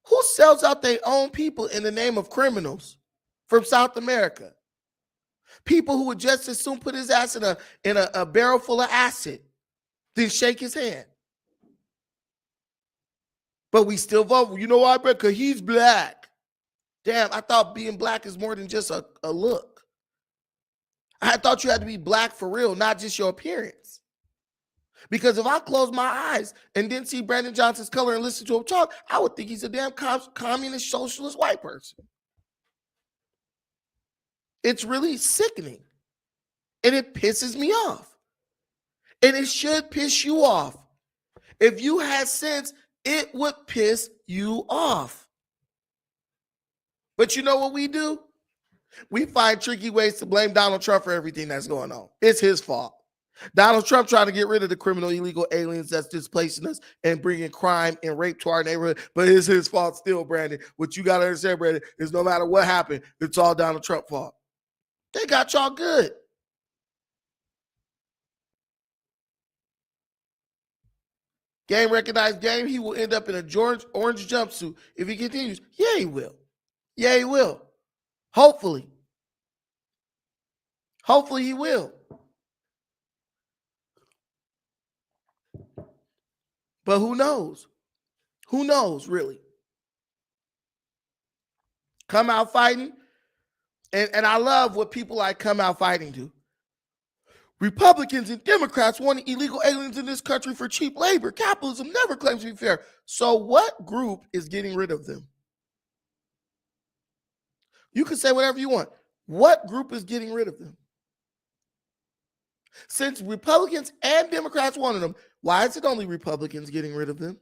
Speaker 1: Who sells out their own people in the name of criminals from South America? People who would just as soon put his ass in a barrel full of acid than shake his hand. But we still vote. You know why? Because he's black. Damn, I thought being black is more than just a look. I thought you had to be black for real, not just your appearance. Because if I close my eyes and didn't see Brandon Johnson's color and listen to him talk, I would think he's a damn communist, socialist white person. It's really sickening. And it pisses me off. And it should piss you off. If you had sense, it would piss you off. But you know what we do? We find tricky ways to blame Donald Trump for everything that's going on. It's his fault. Donald Trump trying to get rid of the criminal illegal aliens that's displacing us and bringing crime and rape to our neighborhood, but it's his fault still, Brandon. What you got to understand, Brandon, is no matter what happened, it's all Donald Trump's fault. They got y'all good. Game recognized game. He will end up in a orange jumpsuit if he continues. Yeah, he will. Yeah, he will. Hopefully. Hopefully he will. But who knows? Who knows, really? Come out fighting. And I love what people like come out fighting do. Republicans and Democrats want illegal aliens in this country for cheap labor. Capitalism never claims to be fair. So what group is getting rid of them? You can say whatever you want. What group is getting rid of them? Since Republicans and Democrats wanted them, why is it only Republicans getting rid of them?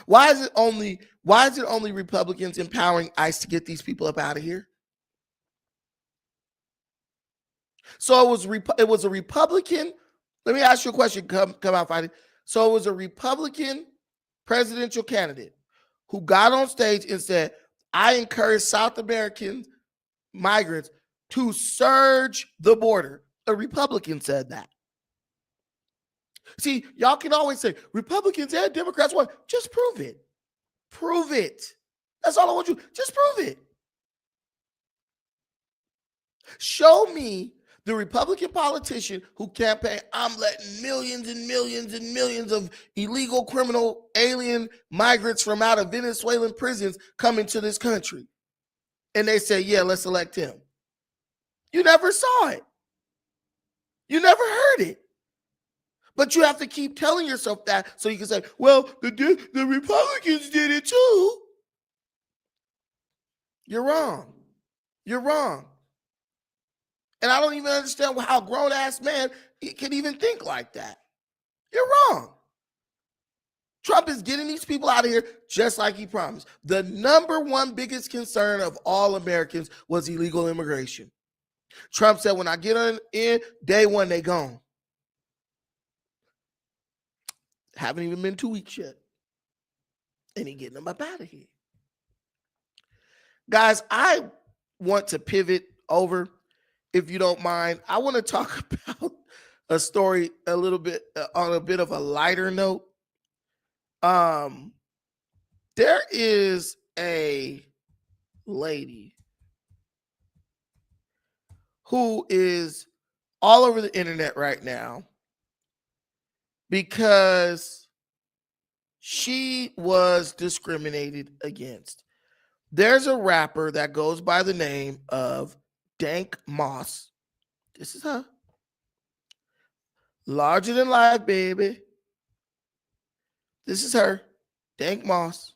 Speaker 1: Why is it only Republicans empowering ICE to get these people up out of here? So it was a Republican. Let me ask you a question. Come out fighting. So it was a Republican presidential candidate who got on stage and said, I encourage South American migrants to surge the border. A Republican said that. See, y'all can always say Republicans and Democrats want. Just prove it. Prove it. That's all I want you. Just prove it. Show me the Republican politician who campaigned, I'm letting millions and millions and millions of illegal criminal alien migrants from out of Venezuelan prisons come into this country. And they say, yeah, let's elect him. You never saw it. You never heard it. But you have to keep telling yourself that so you can say, well, the Republicans did it too. You're wrong. You're wrong. And I don't even understand how a grown-ass man can even think like that. You're wrong. Trump is getting these people out of here just like he promised. The number one biggest concern of all Americans was illegal immigration. Trump said, when I get in, day one, they gone. Haven't even been 2 weeks yet. And he getting them up out of here. Guys, I want to pivot over, if you don't mind. I want to talk about a story a little bit on a bit of a lighter note. There is a lady who is all over the internet right now because she was discriminated against. There's a rapper that goes by the name of Dank Moss. This is her. Larger than life, baby. This is her. Dank Moss.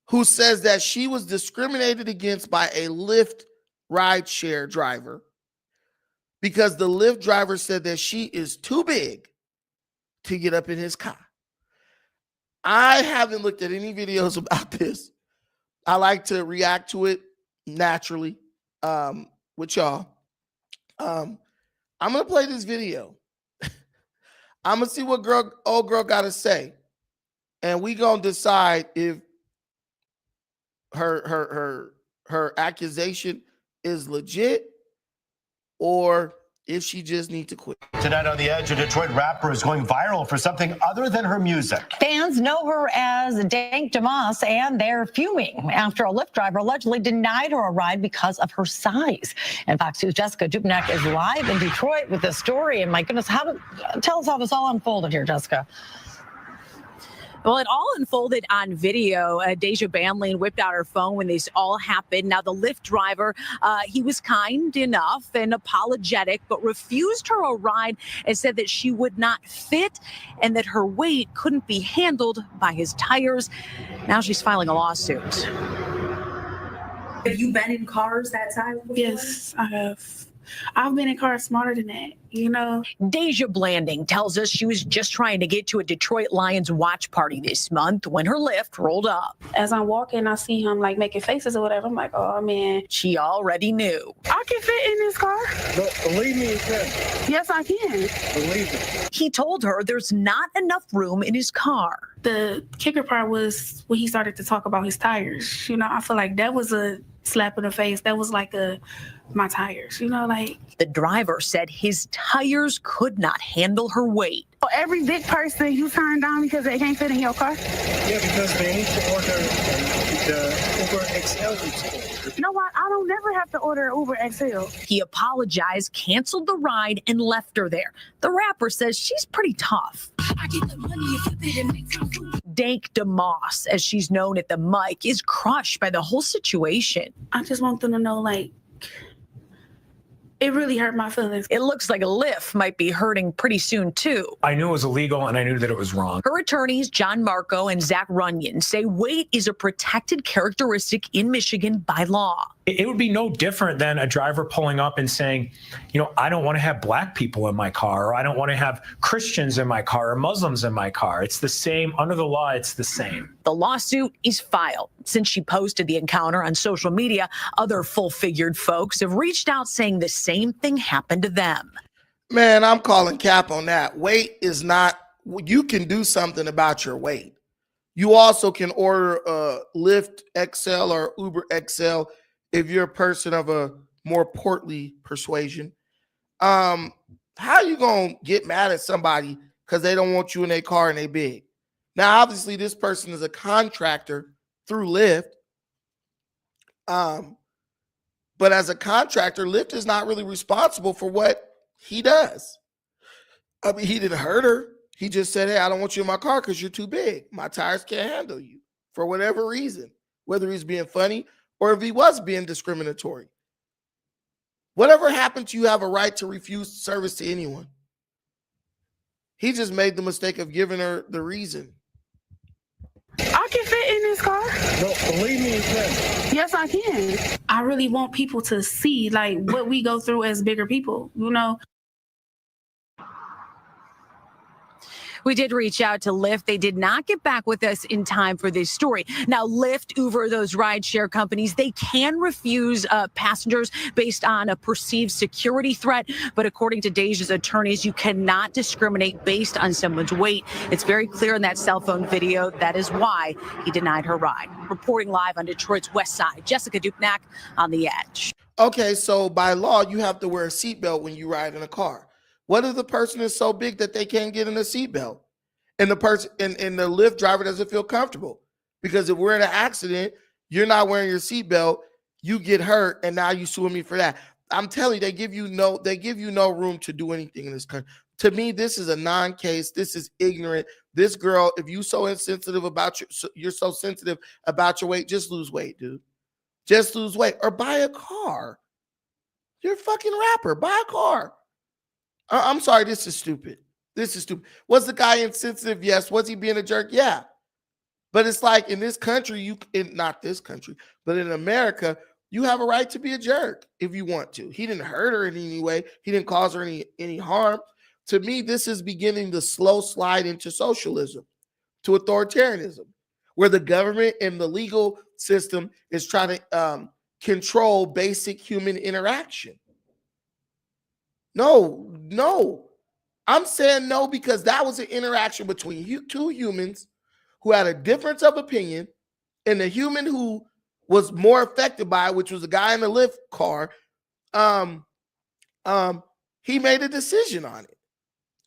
Speaker 1: Who says that she was discriminated against by a Lyft rideshare driver because the Lyft driver said that she is too big to get up in his car. I haven't looked at any videos about this. I like to react to it naturally with y'all. I'm going to play this video. I'm going to see what old girl got to say. And we going to decide if her accusation is legit or if she just needs to quit.
Speaker 4: Tonight on The Edge, a Detroit rapper is going viral for something other than her music.
Speaker 5: Fans know her as Dank Moss, and they're fuming after a Lyft driver allegedly denied her a ride because of her size. And Fox News' Jessica Dubnak is live in Detroit with this story. And my goodness, tell us how this all unfolded here, Jessica.
Speaker 6: Well, it all unfolded on video. Deja Banlane whipped out her phone when this all happened. Now, the Lyft driver, he was kind enough and apologetic, but refused her a ride and said that she would not fit and that her weight couldn't be handled by his tires. Now she's filing a lawsuit.
Speaker 7: Have you been in cars that size before?
Speaker 8: Yes, I have.
Speaker 7: I've been in cars smarter than that, you know?
Speaker 6: Deja Blanding tells us she was just trying to get to a Detroit Lions watch party this month when her Lyft rolled up.
Speaker 7: As I'm walking, I see him like making faces or whatever. I'm like, oh man.
Speaker 6: She already knew.
Speaker 7: I can fit in this car.
Speaker 8: But believe me, you can.
Speaker 7: Yes, I can.
Speaker 8: Believe me.
Speaker 6: He told her there's not enough room in his car.
Speaker 7: The kicker part was when he started to talk about his tires. You know, I feel like that was a slap in the face. That was like my tires, you know, like.
Speaker 6: The driver said his tires could not handle her weight.
Speaker 7: Every big person you turn down because they can't fit in your car.
Speaker 8: Yeah, because they need to order the Uber XL.
Speaker 7: You know what? I don't never have to order Uber XL.
Speaker 6: He apologized, canceled the ride, and left her there. The rapper says she's pretty tough. Dank DeMoss, as she's known at the mic, is crushed by the whole situation.
Speaker 7: I just want them to know, like, it really hurt my feelings.
Speaker 6: It looks like a Lyft might be hurting pretty soon, too.
Speaker 9: I knew it was illegal and I knew that it was wrong.
Speaker 6: Her attorneys, John Marco and Zach Runyon, say weight is a protected characteristic in Michigan by law.
Speaker 9: It would be no different than a driver pulling up and saying, you know, I don't want to have black people in my car, or I don't want to have Christians in my car or Muslims in my car. It's the same. Under the law, it's the same.
Speaker 6: The lawsuit is filed. Since she posted the encounter on social media, other full-figured folks have reached out saying the same thing happened to them.
Speaker 1: Man, I'm calling cap on that. Weight is not, you can do something about your weight. You also can order a Lyft XL or Uber XL if you're a person of a more portly persuasion. How are you going to get mad at somebody because they don't want you in their car and they big? Now, obviously, this person is a contractor through Lyft. But as a contractor, Lyft is not really responsible for what he does. I mean, he didn't hurt her. He just said, hey, I don't want you in my car because you're too big. My tires can't handle you for whatever reason, whether he's being funny or if he was being discriminatory. Whatever happened to you have a right to refuse service to anyone. He just made the mistake of giving her the reason.
Speaker 7: I can fit in this car.
Speaker 8: No, believe me, you can.
Speaker 7: Yes, I can. I really want people to see like what we go through as bigger people, you know.
Speaker 6: We did reach out to Lyft. They did not get back with us in time for this story. Now, Lyft, Uber, those rideshare companies, they can refuse passengers based on a perceived security threat. But according to Deja's attorneys, you cannot discriminate based on someone's weight. It's very clear in that cell phone video. That is why he denied her ride. Reporting live on Detroit's West Side, Jessica Dupnack on The Edge.
Speaker 1: Okay, so by law, you have to wear a seatbelt when you ride in a car. What if the person is so big that they can't get in a seatbelt? And the person and the Lyft driver doesn't feel comfortable? Because if we're in an accident, you're not wearing your seatbelt, you get hurt, and now you suing me for that. I'm telling you, they give you no room to do anything in this country. To me, this is a non-case. This is ignorant. This girl, if you're so sensitive about your weight, just lose weight, dude. Just lose weight or buy a car. You're a fucking rapper. Buy a car. I'm sorry, this is stupid. This is stupid. Was the guy insensitive? Yes. Was he being a jerk? Yeah. But it's like in this country, not this country, but in America, you have a right to be a jerk if you want to. He didn't hurt her in any way. He didn't cause her any harm. To me, this is beginning the slow slide into socialism, to authoritarianism, where the government and the legal system is trying to control basic human interaction. No. I'm saying no because that was an interaction between two humans who had a difference of opinion, and the human who was more affected by it, which was the guy in the Lyft car, he made a decision on it.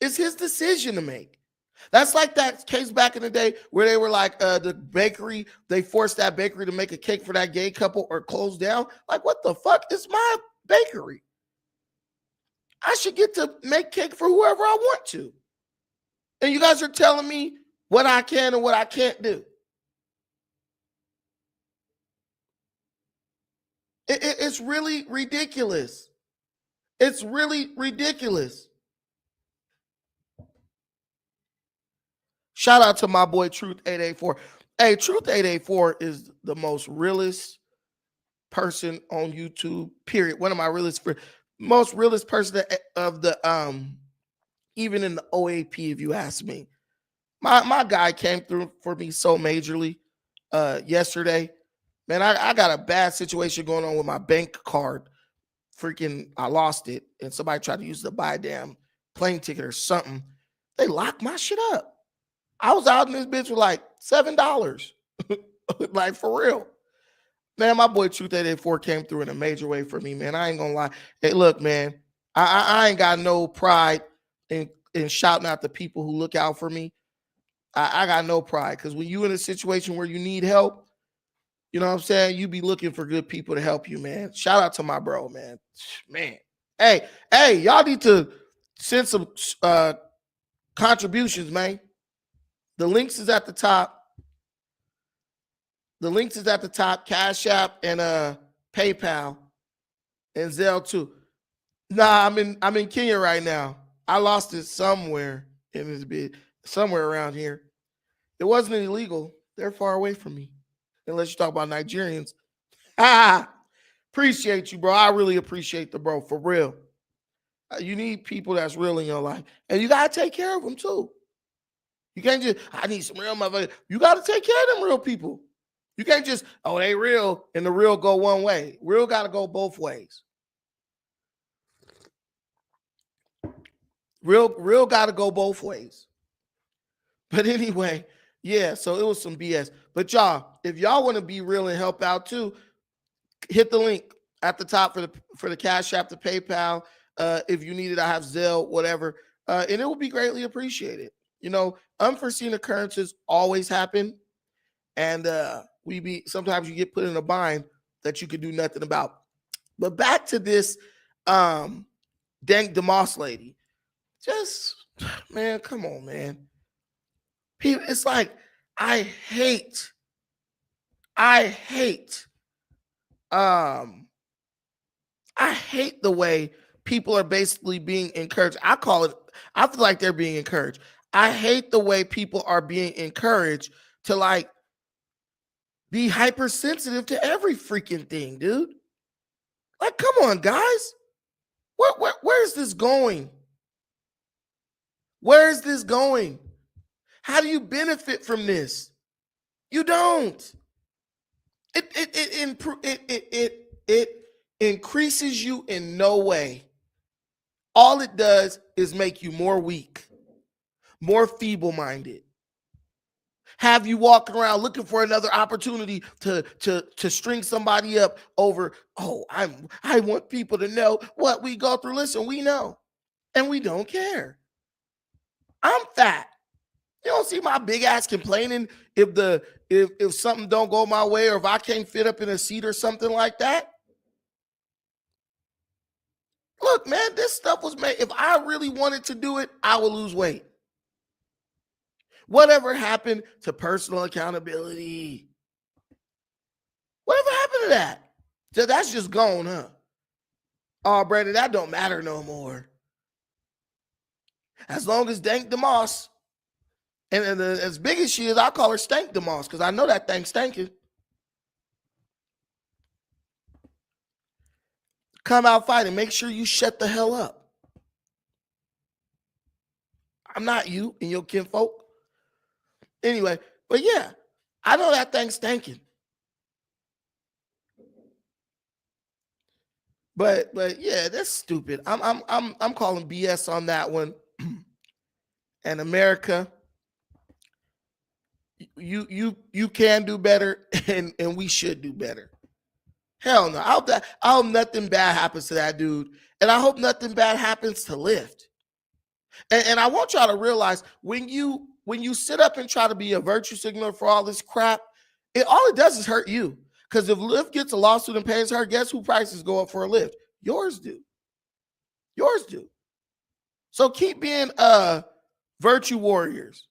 Speaker 1: It's his decision to make. That's like that case back in the day where they were like the bakery, they forced that bakery to make a cake for that gay couple or close down. Like, what the fuck? It's my bakery. I should get to make cake for whoever I want to. And you guys are telling me what I can and what I can't do. It's really ridiculous. It's really ridiculous. Shout out to my boy Truth 884. Hey, Truth 884 is the most realest person on YouTube, period. One of my realest friends. most realest person of the even in the OAP, if you ask me. My guy came through for me so majorly yesterday. Man, I got a bad situation going on with my bank card. Freaking, I lost it, and somebody tried to use it to buy a damn plane ticket or something. They locked my shit up. I was out in this bitch with like $7. Like, for real. Man, my boy Truth 884 came through in a major way for me, man. I ain't gonna lie. Hey, look, man, I ain't got no pride in shouting out the people who look out for me. I got no pride, because when you in a situation where you need help, you know what I'm saying, you be looking for good people to help you, man. Shout out to my bro, man. Man. Hey, y'all need to send some contributions, man. The links is at the top. The links is at the top. Cash App and PayPal and Zelle too. Nah, I'm in Kenya right now. I lost it somewhere in this bit, somewhere around here. It wasn't illegal. They're far away from me. Unless you talk about Nigerians. Appreciate you, bro. I really appreciate the bro, for real. You need people that's real in your life. And you got to take care of them too. You can't just, I need some real motherfuckers. You got to take care of them real people. You can't just, oh, they real, and the real go one way. Real got to go both ways. Real got to go both ways. But anyway, yeah, so it was some BS. But y'all, if y'all want to be real and help out too, hit the link at the top for the Cash App, the PayPal. If you need it, I have Zelle, whatever. And it will be greatly appreciated. You know, unforeseen occurrences always happen. And sometimes you get put in a bind that you could do nothing about. But back to this Dank DeMoss lady. Just, man, come on, man. People, it's like, I hate the way people are basically being encouraged. I feel like they're being encouraged. I hate the way people are being encouraged to like be hypersensitive to every freaking thing, dude. Like, come on, guys. Where's this going? Where is this going? How do you benefit from this? You don't. It increases you in no way. All it does is make you more weak, more feeble-minded. Have you walking around looking for another opportunity to string somebody up over, oh, I want people to know what we go through. Listen, we know, and we don't care. I'm fat. You don't see my big ass complaining if something don't go my way, or if I can't fit up in a seat or something like that. Look, man, this stuff was made. If I really wanted to do it, I would lose weight. Whatever happened to personal accountability? Whatever happened to that? So that's just gone, huh? Oh, Brandon, that don't matter no more. As long as Dank DeMoss, and as big as she is, I call her Stank DeMoss because I know that thing stinking. Come out fighting. Make sure you shut the hell up. I'm not you and your kinfolk. Anyway, but yeah, I know that thing's stinking. But yeah, that's stupid. I'm calling BS on that one. And America, you can do better, and we should do better. Hell no. I hope nothing bad happens to that dude. And I hope nothing bad happens to Lyft. And I want y'all to realize when you sit up and try to be a virtue signaler for all this crap, all it does is hurt you. Because if Lyft gets a lawsuit and pays her, guess who prices go up for a Lyft? Yours do. Yours do. So keep being virtue warriors.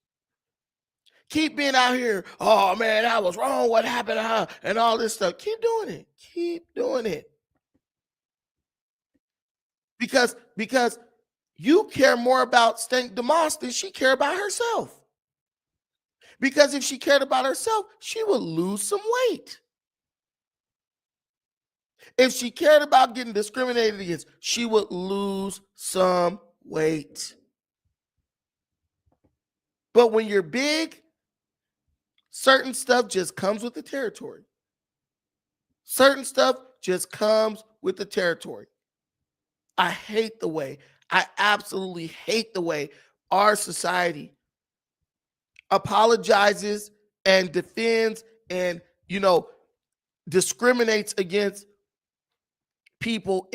Speaker 1: Keep being out here, oh man, that was wrong. What happened to her? And all this stuff. Keep doing it. Keep doing it. Because you care more about Stank DeMoss than she cared about herself. Because if she cared about herself, she would lose some weight. If she cared about getting discriminated against, she would lose some weight. But when you're big, certain stuff just comes with the territory. Certain stuff just comes with the territory. I absolutely hate the way our society apologizes and defends and, discriminates against people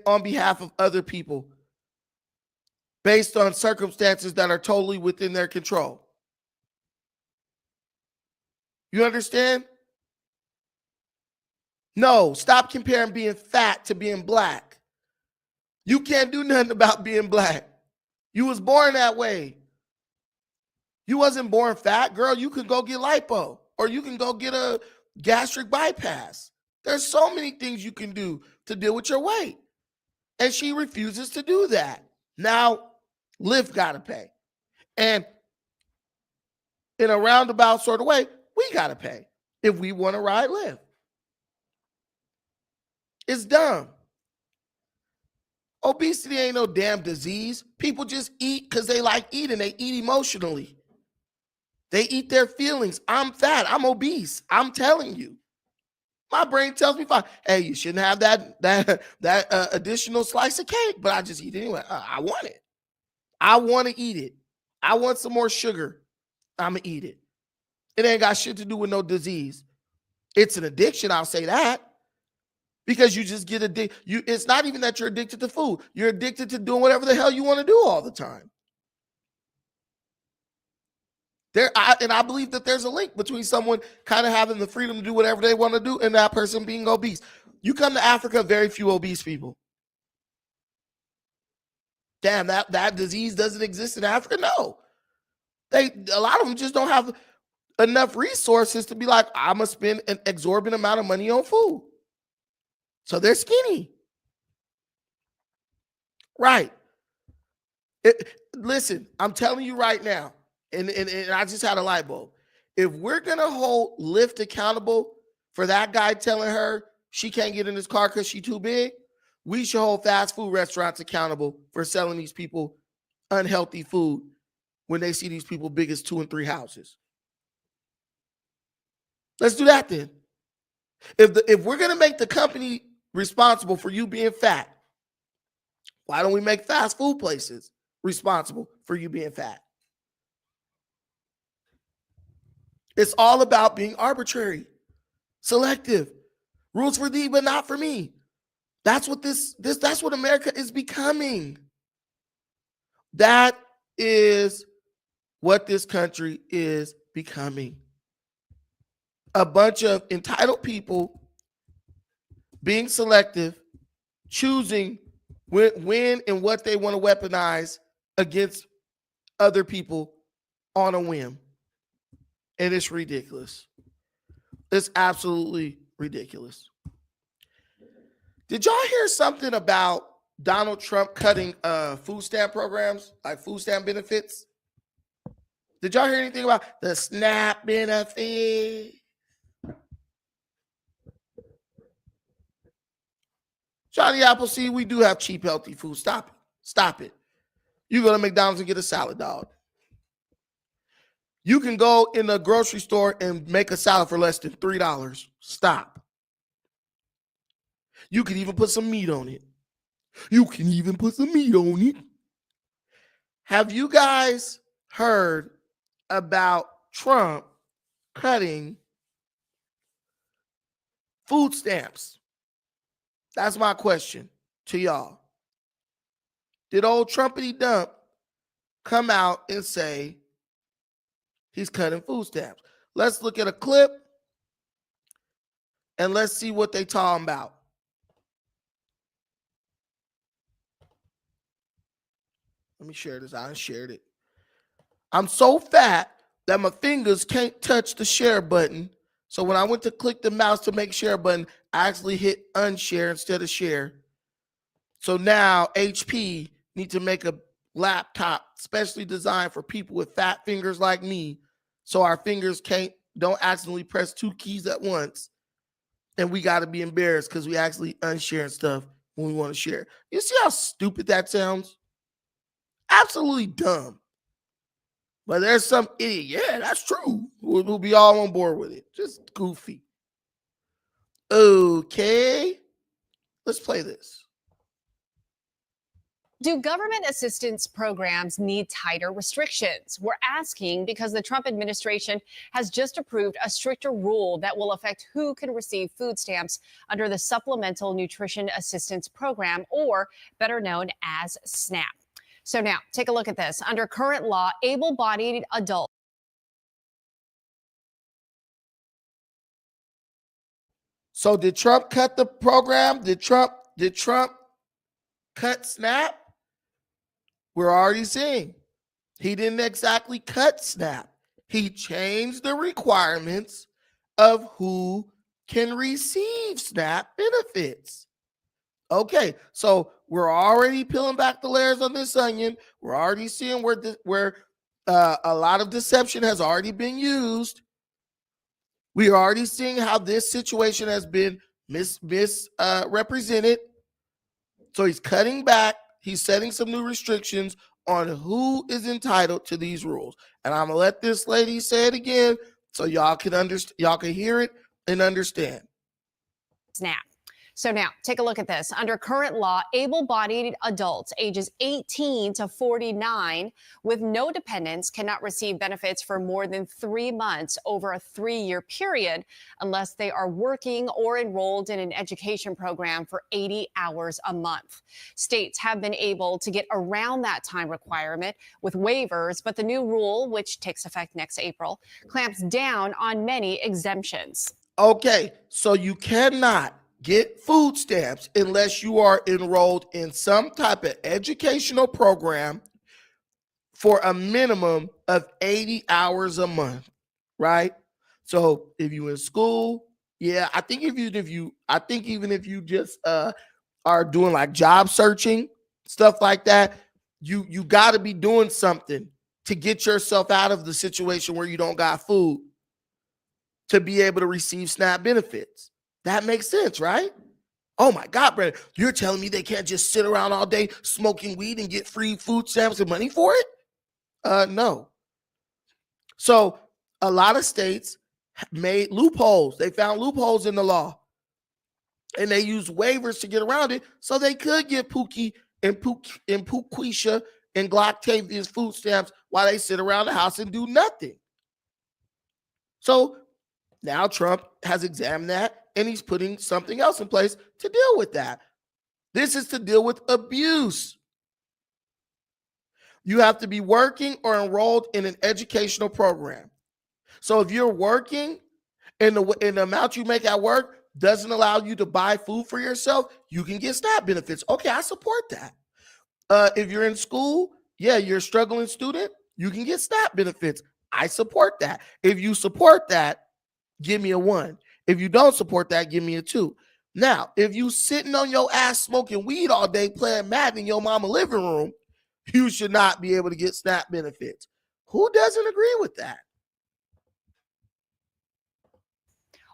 Speaker 1: on behalf of other people based on circumstances that are totally within their control. You understand? No, stop comparing being fat to being black. You can't do nothing about being black. You was born that way. You wasn't born fat, girl. You can go get lipo, or you can go get a gastric bypass. There's so many things you can do to deal with your weight. And she refuses to do that. Now, Lyft got to pay. And in a roundabout sort of way, we got to pay if we want to ride Lyft. It's dumb. Obesity ain't no damn disease. People just eat because they like eating. They eat emotionally. They eat their feelings. I'm fat. I'm obese. I'm telling you. My brain tells me, hey, you shouldn't have that additional slice of cake, but I just eat it anyway. I want it. I want to eat it. I want some more sugar. I'm going to eat it. It ain't got shit to do with no disease. It's an addiction, I'll say that. Because you just get addicted. It's not even that you're addicted to food. You're addicted to doing whatever the hell you want to do all the time. I believe that there's a link between someone kind of having the freedom to do whatever they want to do and that person being obese. You come to Africa, very few obese people. Damn, that disease doesn't exist in Africa? No. A lot of them just don't have enough resources to be like, I'm going to spend an exorbitant amount of money on food. So they're skinny. Right. Listen, I'm telling you right now, and I just had a light bulb. If we're going to hold Lyft accountable for that guy telling her she can't get in his car because she's too big, we should hold fast food restaurants accountable for selling these people unhealthy food when they see these people big as 2 and 3 houses. Let's do that then. If we're going to make the company responsible for you being fat, why don't we make fast food places responsible for you being fat? It's all about being arbitrary, selective, rules for thee, but not for me. That's what that's what America is becoming. That is what this country is becoming. A bunch of entitled people being selective, choosing when and what they want to weaponize against other people on a whim. And it's ridiculous. It's absolutely ridiculous. Did y'all hear something about Donald Trump cutting food stamp programs, like food stamp benefits? Did y'all hear anything about the SNAP benefit? Johnny Appleseed, we do have cheap, healthy food. Stop it. Stop it. You go to McDonald's and get a salad, dog. You can go in the grocery store and make a salad for less than $3. Stop. You can even put some meat on it. Have you guys heard about Trump cutting food stamps? That's my question to y'all. Did old Trumpity Dump come out and say he's cutting food stamps? Let's look at a clip and let's see what they talking about. Let me share this. I shared it. I'm so fat that my fingers can't touch the share button. So when I went to click the mouse to make share button, I actually hit unshare instead of share. So now HP need to make a laptop specially designed for people with fat fingers like me, so our fingers don't accidentally press 2 keys at once. And we got to be embarrassed because we actually unsharing stuff when we want to share. You see how stupid that sounds? Absolutely dumb. But there's some idiot, yeah, that's true, who'll be all on board with it. Just goofy. Okay, let's play this.
Speaker 10: Do government assistance programs need tighter restrictions? We're asking because the Trump administration has just approved a stricter rule that will affect who can receive food stamps under the Supplemental Nutrition Assistance Program, or better known as SNAP. So now, take a look at this. Under current law, able-bodied adults.
Speaker 1: So did Trump cut the program? Did Trump cut SNAP? We're already seeing he didn't exactly cut SNAP. He changed the requirements of who can receive SNAP benefits. Okay, so we're already peeling back the layers on this onion. We're already seeing where a lot of deception has already been used. We are already seeing how this situation has been misrepresented. So he's cutting back. He's setting some new restrictions on who is entitled to these rules. And I'm gonna let this lady say it again so y'all can understand, y'all can hear it and understand.
Speaker 10: SNAP. So now, take a look at this. Under current law, able-bodied adults ages 18 to 49 with no dependents cannot receive benefits for more than 3 months over a 3-year period unless they are working or enrolled in an education program for 80 hours a month. States have been able to get around that time requirement with waivers, but the new rule, which takes effect next April, clamps down on many exemptions.
Speaker 1: Okay, so you cannot get food stamps unless you are enrolled in some type of educational program for a minimum of 80 hours a month, right? So if you in school, yeah, I think even if you just are doing like job searching, stuff like that, you got to be doing something to get yourself out of the situation where you don't got food to be able to receive SNAP benefits. That makes sense, right? Oh my God, Brandon, you're telling me they can't just sit around all day smoking weed and get free food stamps and money for it? No. So a lot of states made loopholes. They found loopholes in the law. And they used waivers to get around it so they could give Pookie and Pooquisha and Glocktavia's food stamps while they sit around the house and do nothing. So now Trump has examined that and he's putting something else in place to deal with that. This is to deal with abuse. You have to be working or enrolled in an educational program. So if you're working and the amount you make at work doesn't allow you to buy food for yourself, you can get SNAP benefits. Okay, I support that. If you're in school, yeah, you're a struggling student, you can get SNAP benefits. I support that. If you support that, give me a 1. If you don't support that, give me a 2. Now, if you sitting on your ass smoking weed all day playing Madden in your mama living room, you should not be able to get SNAP benefits. Who doesn't agree with that?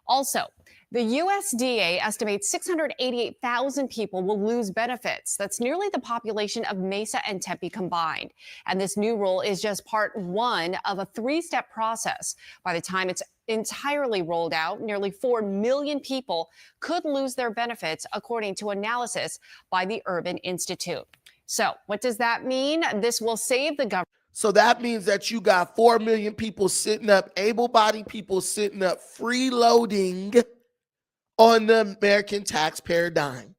Speaker 10: Also, the USDA estimates 688,000 people will lose benefits. That's nearly the population of Mesa and Tempe combined. And this new rule is just part 1 of a 3-step process. By the time it's entirely rolled out, nearly 4 million people could lose their benefits, according to analysis by the Urban Institute. So what does that mean? This will save the government.
Speaker 1: So that means that you got 4 million people sitting up, able-bodied people sitting up, freeloading on the American taxpayer dime.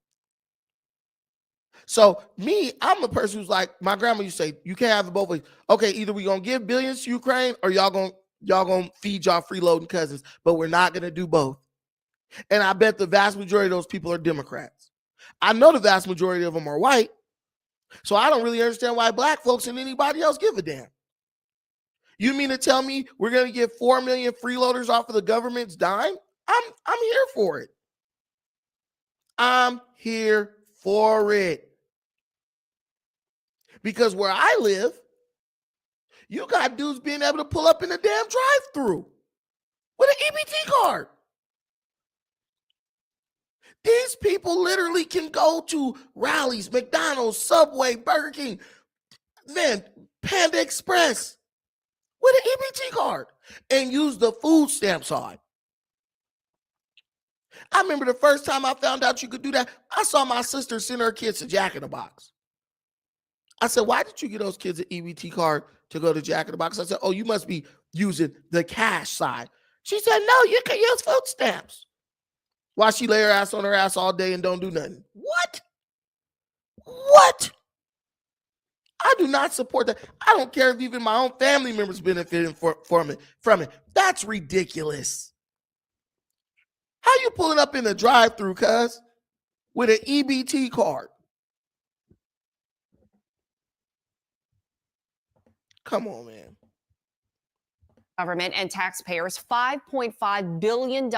Speaker 1: So me, I'm a person who's like, my grandma used to say, you can't have it both ways. Okay, either we're going to give billions to Ukraine or y'all gonna feed y'all freeloading cousins, but we're not going to do both. And I bet the vast majority of those people are Democrats. I know the vast majority of them are white. So I don't really understand why black folks and anybody else give a damn. You mean to tell me we're going to get 4 million freeloaders off of the government's dime? I'm here for it. I'm here for it. Because where I live, you got dudes being able to pull up in a damn drive-through with an EBT card. These people literally can go to rallies, McDonald's, Subway, Burger King, man, Panda Express with an EBT card and use the food stamp side. I remember the first time I found out you could do that, I saw my sister send her kids to Jack in the Box. I said, why did you get those kids an EBT card to go to Jack in the Box? I said, oh, you must be using the cash side. She said, no, you can use food stamps. While she lay her ass on her ass all day and don't do nothing. What? What? I do not support that. I don't care if even my own family members benefiting from it. That's ridiculous. How you pulling up in the drive-thru, cuz, with an EBT card? Come on, man.
Speaker 10: Government and taxpayers $5.5 billion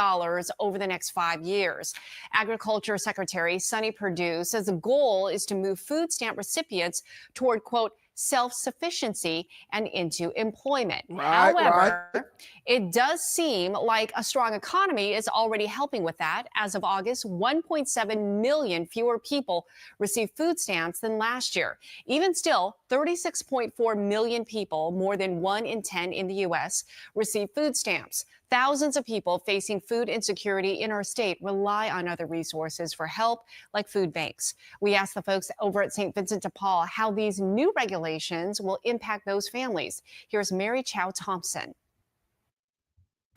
Speaker 10: over the next 5 years. Agriculture Secretary Sonny Perdue says the goal is to move food stamp recipients toward, quote, self-sufficiency and into employment. However, it does seem like a strong economy is already helping with that. As of August, 1.7 million fewer people received food stamps than last year. Even still, 36.4 million people, more than 1 in 10 in the U.S., receive food stamps. Thousands of people facing food insecurity in our state rely on other resources for help, like food banks. We asked the folks over at St. Vincent de Paul how these new regulations will impact those families. Here's Mary Chow Thompson.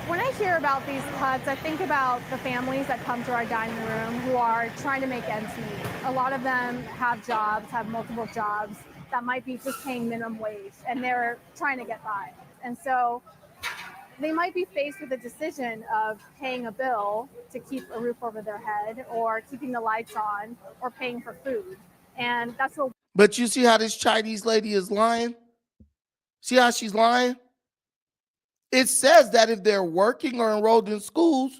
Speaker 11: When I hear about these cuts, I think about the families that come to our dining room who are trying to make ends meet. A lot of them have jobs, have multiple jobs that might be just paying minimum wage, and they're trying to get by. And so they might be faced with a decision of paying a bill to keep a roof over their head, or keeping the lights on, or paying for food. And that's what.
Speaker 1: But you see how this Chinese lady is lying? See how she's lying? It says that if they're working or enrolled in school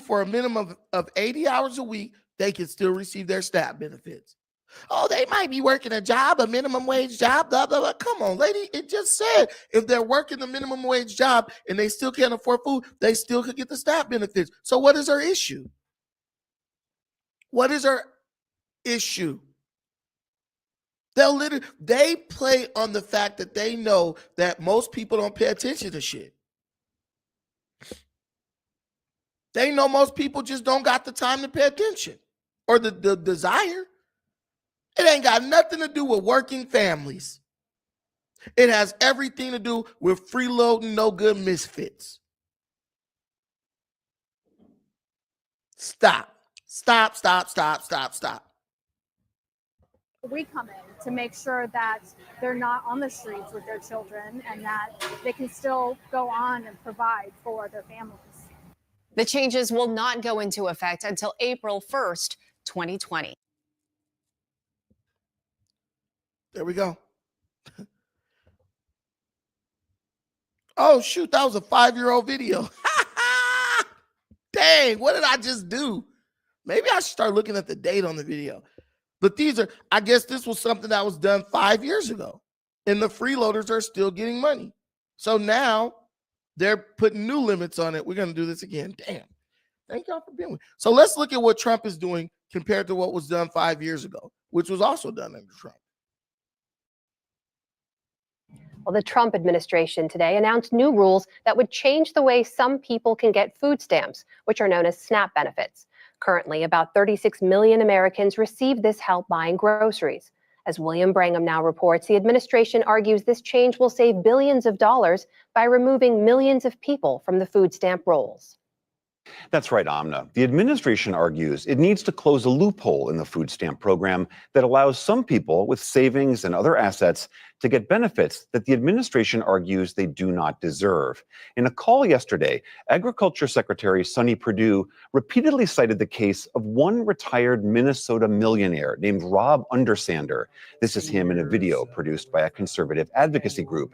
Speaker 1: for a minimum of 80 hours a week, they can still receive their SNAP benefits. Oh, they might be working a job, a minimum wage job, blah, blah, blah. Come on, lady. It just said if they're working a minimum wage job and they still can't afford food, they still could get the SNAP benefits. So what is her issue? What is her issue? They play on the fact that they know that most people don't pay attention to shit. They know most people just don't got the time to pay attention or the desire. It ain't got nothing to do with working families. It has everything to do with freeloading, no good misfits. Stop.
Speaker 11: We come in to make sure that they're not on the streets with their children, and that they can still go on and provide for their families.
Speaker 10: The changes will not go into effect until April 1st, 2020.
Speaker 1: There we go. Oh, shoot. That was a 5-year-old video. Dang, what did I just do? Maybe I should start looking at the date on the video. But I guess this was something that was done 5 years ago. And the freeloaders are still getting money. So now they're putting new limits on it. We're going to do this again. Damn. Thank y'all for being with me. So let's look at what Trump is doing compared to what was done 5 years ago, which was also done under Trump.
Speaker 12: Well, the Trump administration today announced new rules that would change the way some people can get food stamps, which are known as SNAP benefits. Currently, about 36 million Americans receive this help buying groceries. As William Brangham now reports, the administration argues this change will save billions of dollars by removing millions of people from the food stamp rolls.
Speaker 13: That's right, Amna. The administration argues it needs to close a loophole in the food stamp program that allows some people with savings and other assets to get benefits that the administration argues they do not deserve. In a call yesterday, Agriculture Secretary Sonny Perdue repeatedly cited the case of one retired Minnesota millionaire named Rob Undersander. This is him in a video produced by a conservative advocacy group.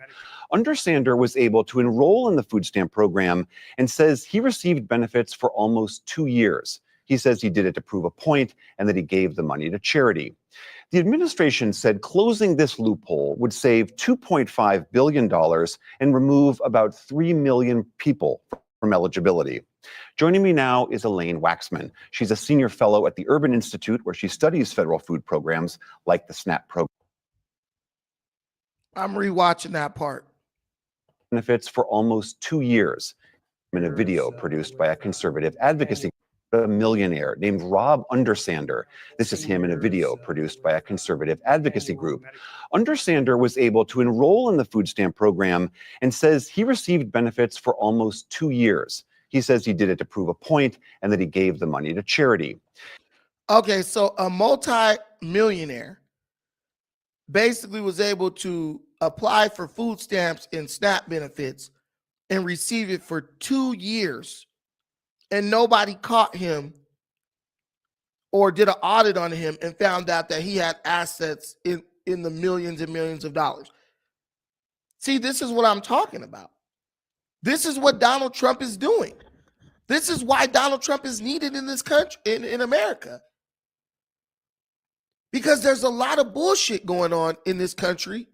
Speaker 13: Undersander was able to enroll in the food stamp program and says he received benefits for almost 2 years. He says he did it to prove a point and that he gave the money to charity. The administration said closing this loophole would save $2.5 billion and remove about 3 million people from eligibility. Joining me now is Elaine Waxman. She's a senior fellow at the Urban Institute, where she studies federal food programs like the SNAP program.
Speaker 1: I'm rewatching that part.
Speaker 13: Benefits for almost 2 years. In a video produced by a conservative advocacy, a millionaire named Rob Undersander. This is him in a video produced by a conservative advocacy group. Undersander was able to enroll in the food stamp program and says he received benefits for almost 2 years. He says he did it to prove a point and that he gave the money to charity.
Speaker 1: Okay, so a multi-millionaire basically was able to apply for food stamps and SNAP benefits and receive it for 2 years, and nobody caught him or did an audit on him and found out that he had assets in the millions and millions of dollars. See, this is what I'm talking about. This is what Donald Trump is doing. This is why Donald Trump is needed in this country, in America. Because there's a lot of bullshit going on in this country.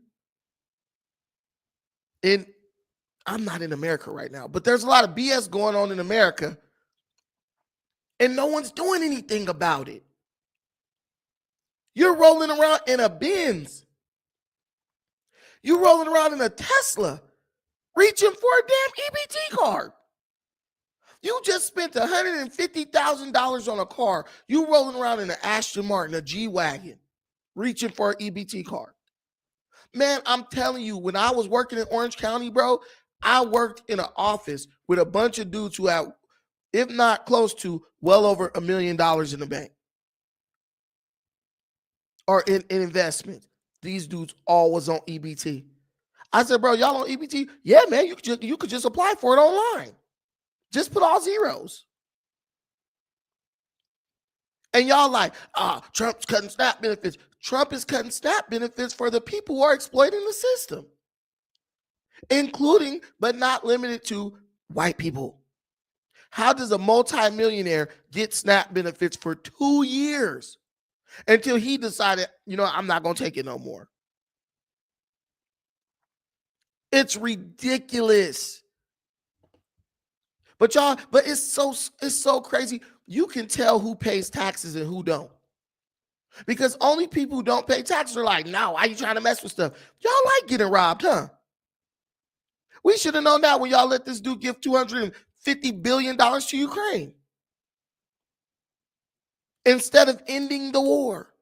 Speaker 1: I'm not in America right now, but there's a lot of BS going on in America, and no one's doing anything about it. You're rolling around in a Benz. You're rolling around in a Tesla, reaching for a damn EBT card. You just spent $150,000 on a car. You rolling around in an Aston Martin, a G-Wagon, reaching for an EBT card. Man, I'm telling you, when I was working in Orange County, bro, I worked in an office with a bunch of dudes who had, if not close to, well over $1 million in the bank or in investment. These dudes all was on EBT. I said, bro, y'all on EBT? Yeah, man, you could just apply for it online. Just put all zeros. And y'all like, Trump's cutting SNAP benefits. Trump is cutting SNAP benefits for the people who are exploiting the system, including, but not limited to, white people. How does a multimillionaire get SNAP benefits for 2 years until he decided, I'm not going to take it no more? It's ridiculous. But it's so crazy. You can tell who pays taxes and who don't. Because only people who don't pay taxes are like, no, why are you trying to mess with stuff? Y'all like getting robbed, huh? We should have known that when y'all let this dude give $250 billion to Ukraine instead of ending the war.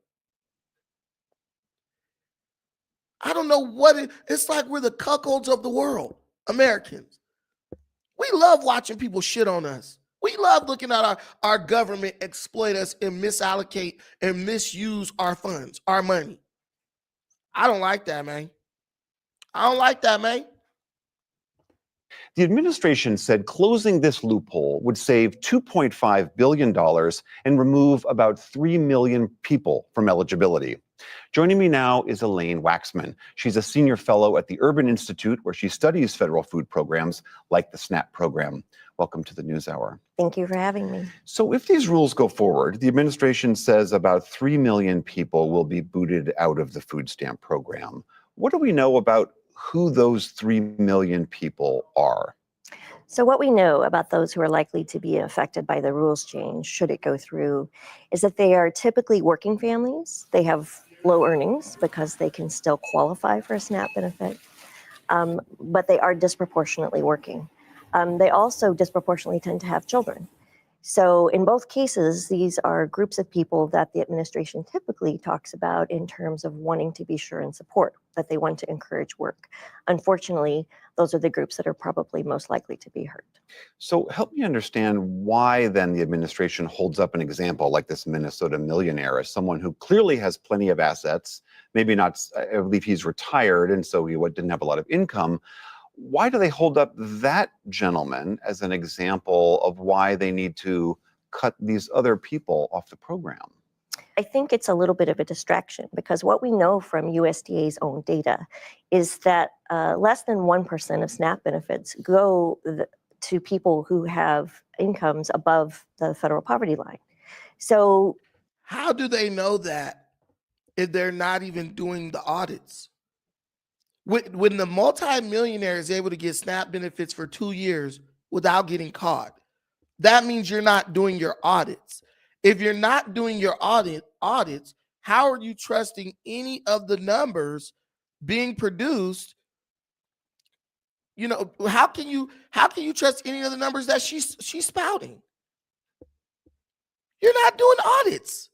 Speaker 1: I don't know what it's like. We're the cuckolds of the world, Americans. We love watching people shit on us. We love looking at our government exploit us and misallocate and misuse our funds, our money. I don't like that, man. I don't like that, man.
Speaker 13: The administration said closing this loophole would save $2.5 billion and remove about 3 million people from eligibility. Joining me now is Elaine Waxman. She's a senior fellow at the Urban Institute, where she studies federal food programs like the SNAP program. Welcome to the NewsHour.
Speaker 14: Thank you for having me.
Speaker 13: So if these rules go forward, the administration says about 3 million people will be booted out of the food stamp program. What do we know about who those 3 million people are?
Speaker 14: So what we know about those who are likely to be affected by the rules change, should it go through, is that they are typically working families. They have low earnings because they can still qualify for a SNAP benefit, but they are disproportionately working. They also disproportionately tend to have children. So in both cases, these are groups of people that the administration typically talks about in terms of wanting to be sure and support, that they want to encourage work. Unfortunately, those are the groups that are probably most likely to be hurt.
Speaker 13: So help me understand why then the administration holds up an example like this Minnesota millionaire as someone who clearly has plenty of assets, maybe not, I believe he's retired and so he didn't have a lot of income. Why do they hold up that gentleman as an example of why they need to cut these other people off the program?
Speaker 14: I think it's a little bit of a distraction because what we know from USDA's own data is that less than 1% of SNAP benefits go to people who have incomes above the federal poverty line. So
Speaker 1: how do they know that if they're not even doing the audits? When the multimillionaire is able to get SNAP benefits for 2 years, without getting caught. That means you're not doing your audits. If you're not doing your audits, how are you trusting any of the numbers being produced? You know, how can you trust any of the numbers that she's spouting? You're not doing audits.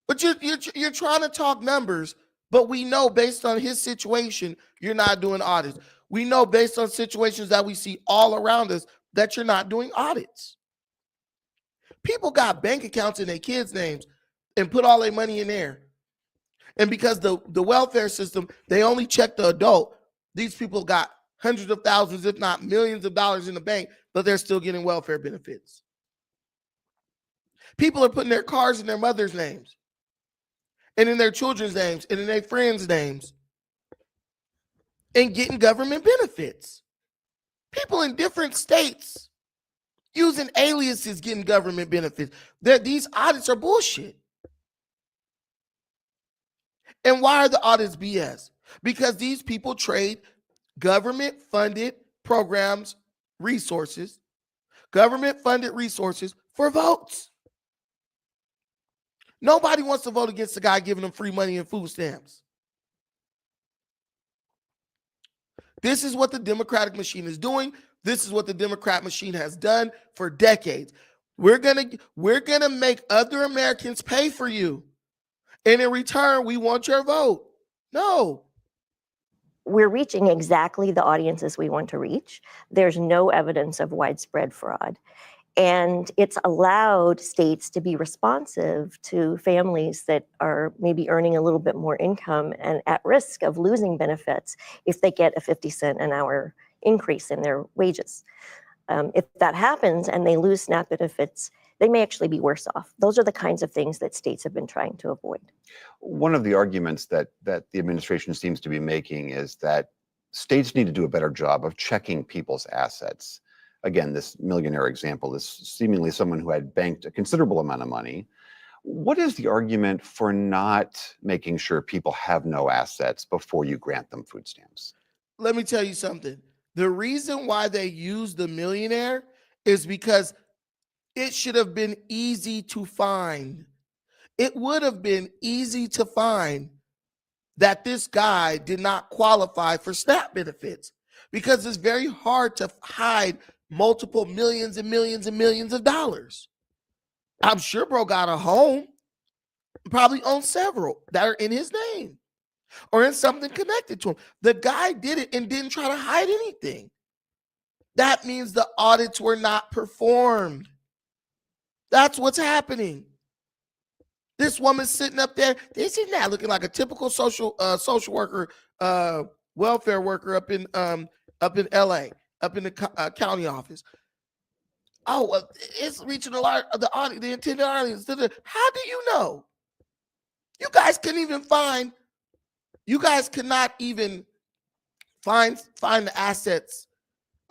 Speaker 1: But you're trying to talk numbers, but we know based on his situation, you're not doing audits. We know based on situations that we see all around us that you're not doing audits. People got bank accounts in their kids' names and put all their money in there. And because the welfare system, they only check the adult, these people got hundreds of thousands, if not millions of dollars in the bank, but they're still getting welfare benefits. People are putting their cars in their mother's names and in their children's names and in their friends' names and getting government benefits. People in different states using aliases getting government benefits. These audits are bullshit. And why are the audits BS? Because these people trade government-funded programs, resources, government-funded resources for votes. Nobody wants to vote against the guy giving them free money and food stamps. This is what the Democratic machine is doing. This is what the Democrat machine has done for decades. We're gonna make other Americans pay for you. And in return, we want your vote. No.
Speaker 14: We're reaching exactly the audiences we want to reach. There's no evidence of widespread fraud. And it's allowed states to be responsive to families that are maybe earning a little bit more income and at risk of losing benefits if they get a 50-cent an hour increase in their wages. If that happens and they lose SNAP benefits, they may actually be worse off. Those are the kinds of things that states have been trying to avoid.
Speaker 13: One of the arguments that the administration seems to be making is that states need to do a better job of checking people's assets. Again, this millionaire example is seemingly someone who had banked a considerable amount of money. What is the argument for not making sure people have no assets before you grant them food stamps?
Speaker 1: Let me tell you something. The reason why they use the millionaire is because it should have been easy to find. It would have been easy to find that this guy did not qualify for SNAP benefits because it's very hard to hide multiple millions and millions and millions of dollars. I'm sure bro got a home, probably owns several that are in his name or in something connected to him. The guy did it and didn't try to hide anything. That means the audits were not performed. That's what's happening. This woman's sitting up there, this is not looking like a typical social worker, welfare worker up in LA, up in the county office. Oh, it's reaching the audience, the intended audience. How do you know? You guys couldn't even find. You guys could not even find the assets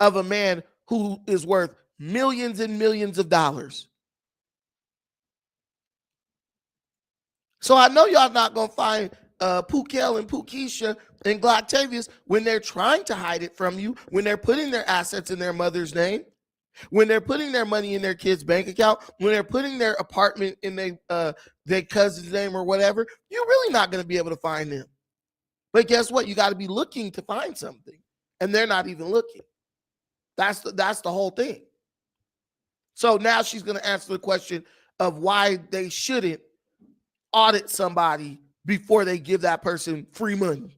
Speaker 1: of a man who is worth millions and millions of dollars. So I know y'all not gonna find Pukel and Pukisha and Gloctavius when they're trying to hide it from you, when they're putting their assets in their mother's name, when they're putting their money in their kid's bank account, when they're putting their apartment in their cousin's name or whatever. You're really not gonna be able to find them. But guess what? You got to be looking to find something, and they're not even looking. That's the whole thing. So now she's going to answer the question of why they shouldn't audit somebody before they give that person free money.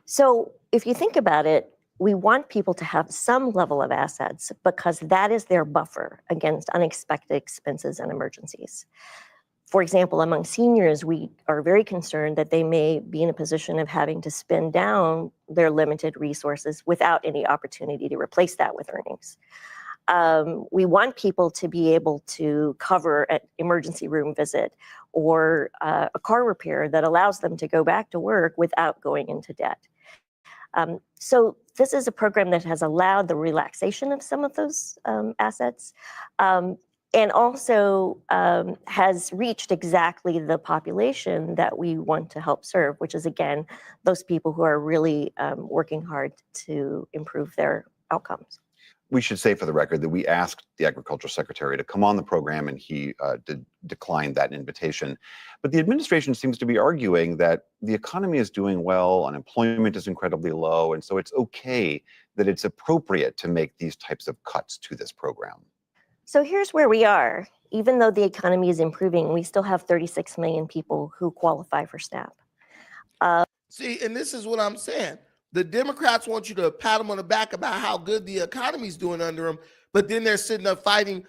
Speaker 14: So if you think about it, we want people to have some level of assets because that is their buffer against unexpected expenses and emergencies. For example, among seniors, we are very concerned that they may be in a position of having to spend down their limited resources without any opportunity to replace that with earnings. We want people to be able to cover an emergency room visit or a car repair that allows them to go back to work without going into debt. So this is a program that has allowed the relaxation of some of those assets. And also has reached exactly the population that we want to help serve, which is, again, those people who are really working hard to improve their outcomes.
Speaker 13: We should say for the record that we asked the Agriculture Secretary to come on the program, and he declined that invitation. But the administration seems to be arguing that the economy is doing well, unemployment is incredibly low, and so it's okay that it's appropriate to make these types of cuts to this program.
Speaker 14: So here's where we are. Even though the economy is improving, we still have 36 million people who qualify for SNAP.
Speaker 1: See, and this is what I'm saying. The Democrats want you to pat them on the back about how good the economy's doing under them, but then they're sitting up fighting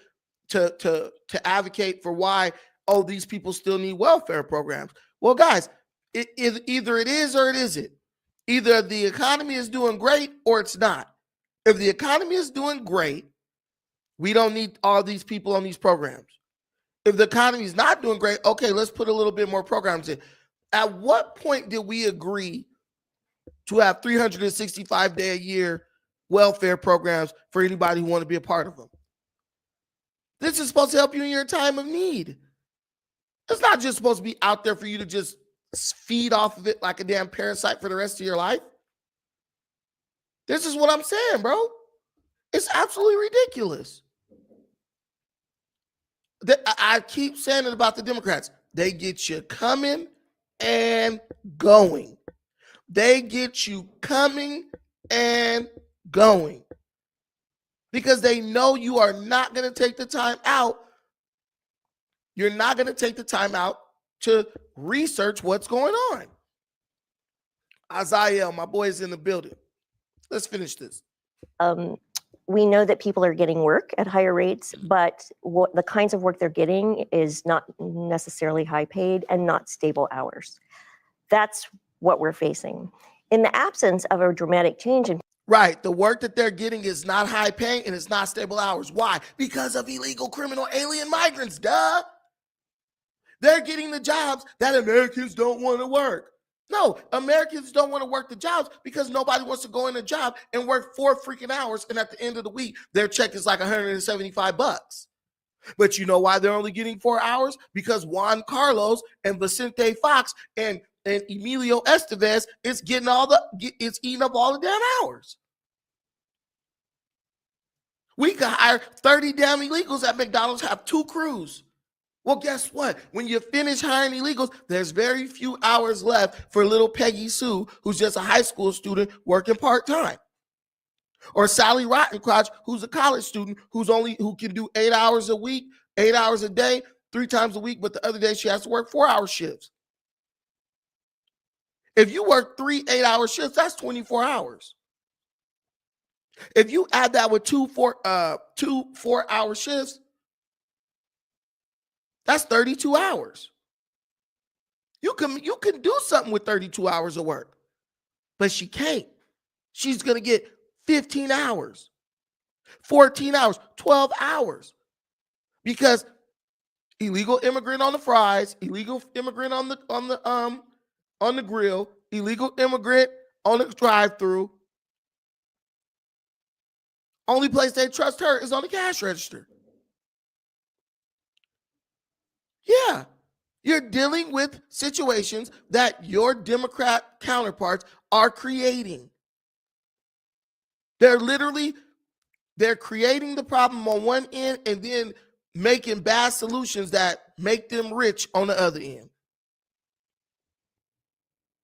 Speaker 1: to advocate for why, oh, these people still need welfare programs. Well, guys, either it is or it isn't. Either the economy is doing great or it's not. If the economy is doing great, we don't need all these people on these programs. If the economy is not doing great, okay, let's put a little bit more programs in. At what point did we agree to have 365-day-a-year welfare programs for anybody who want to be a part of them? This is supposed to help you in your time of need. It's not just supposed to be out there for you to just feed off of it like a damn parasite for the rest of your life. This is what I'm saying, bro. It's absolutely ridiculous. I keep saying it about the Democrats. They get you coming and going. They get you coming and going because they know you are not going to take the time out. You're not going to take the time out to research what's going on. Azael, my boy, is in the building. Let's finish this.
Speaker 14: We know that people are getting work at higher rates, but what the kinds of work they're getting is not necessarily high paid and not stable hours. That's what we're facing. In the absence of a dramatic change in
Speaker 1: Right. The work that they're getting is not high paying and it's not stable hours. Why? Because of illegal criminal alien migrants, duh. They're getting the jobs that Americans don't want to work. No, Americans don't want to work the jobs because nobody wants to go in a job and work 4 freaking hours, and at the end of the week, their check is like $175. But you know why they're only getting 4 hours? Because Juan Carlos and Vicente Fox and Emilio Estevez is getting it's eating up all the damn hours. We could hire 30 damn illegals at McDonald's, have 2 crews. Well, guess what? When you finish hiring illegals, there's very few hours left for little Peggy Sue, who's just a high school student working part-time. Or Sally Rottencrotch, who's a college student who can do 8 hours a week, 8 hours a day, 3 times a week, but the other day she has to work 4-hour shifts. If you work 3 8-hour shifts, that's 24 hours. If you add that with 2 4-hour shifts, that's 32 hours. You can do something with 32 hours of work, but she can't. She's going to get 15 hours, 14 hours, 12 hours, because illegal immigrant on the fries, illegal immigrant on the grill, illegal immigrant on the drive-through. Only place they trust her is on the cash register. Yeah, you're dealing with situations that your Democrat counterparts are creating. They're creating the problem on one end and then making bad solutions that make them rich on the other end.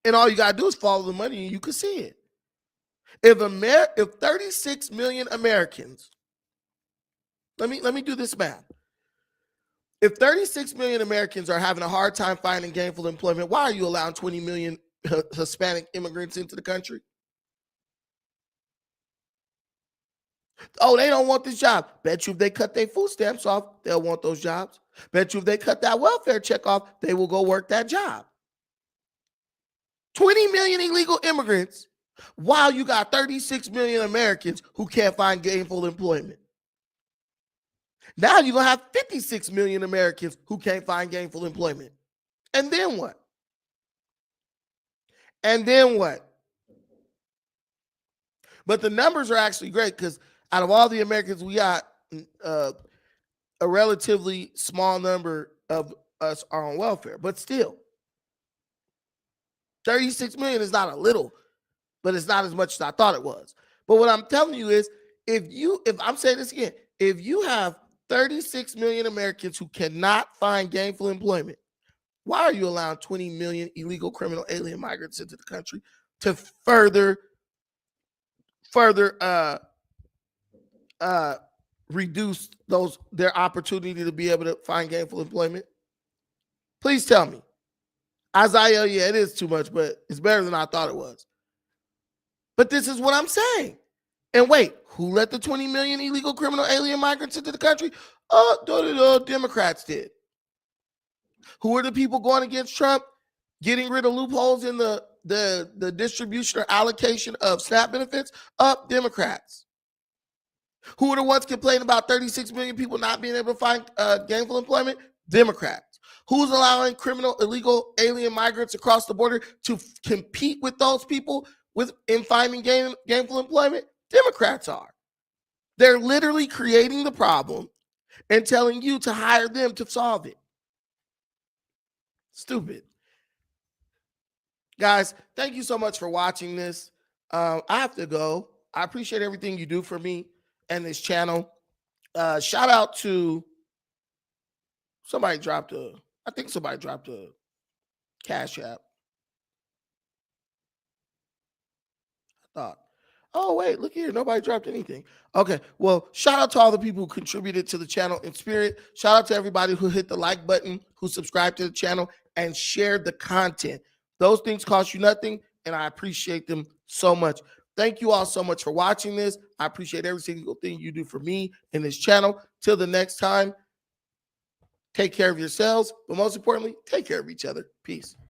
Speaker 1: And all you got to do is follow the money and you can see it. If 36 million Americans, let me do this math. If 36 million Americans are having a hard time finding gainful employment, why are you allowing 20 million Hispanic immigrants into the country? Oh, they don't want this job. Bet you if they cut their food stamps off, they'll want those jobs. Bet you if they cut that welfare check off, they will go work that job. 20 million illegal immigrants while you got 36 million Americans who can't find gainful employment. Now you're going to have 56 million Americans who can't find gainful employment. And then what? And then what? But the numbers are actually great because out of all the Americans, we got a relatively small number of us are on welfare. But still, 36 million is not a little, but it's not as much as I thought it was. But what I'm telling you is, if I'm saying this again, if you have 36 million Americans who cannot find gainful employment, why are you allowing 20 million illegal criminal alien migrants into the country to further reduce their opportunity to be able to find gainful employment? Please tell me. Isaiah, yeah, it is too much, but it's better than I thought it was. But this is what I'm saying. And wait, who let the 20 million illegal criminal alien migrants into the country? Democrats did. Who are the people going against Trump, getting rid of loopholes in the distribution or allocation of SNAP benefits? Democrats. Who are the ones complaining about 36 million people not being able to find gainful employment? Democrats. Who's allowing criminal illegal alien migrants across the border to compete with those people in finding gainful employment? Democrats are. They're literally creating the problem and telling you to hire them to solve it. Stupid. Guys, thank you so much for watching this. I have to go. I appreciate everything you do for me and this channel. Shout out to somebody dropped a Cash App. I thought, oh, wait, look here. Nobody dropped anything. Okay, well, shout out to all the people who contributed to the channel in spirit. Shout out to everybody who hit the like button, who subscribed to the channel, and shared the content. Those things cost you nothing, and I appreciate them so much. Thank you all so much for watching this. I appreciate every single thing you do for me in this channel. Till the next time, take care of yourselves, but most importantly, take care of each other. Peace.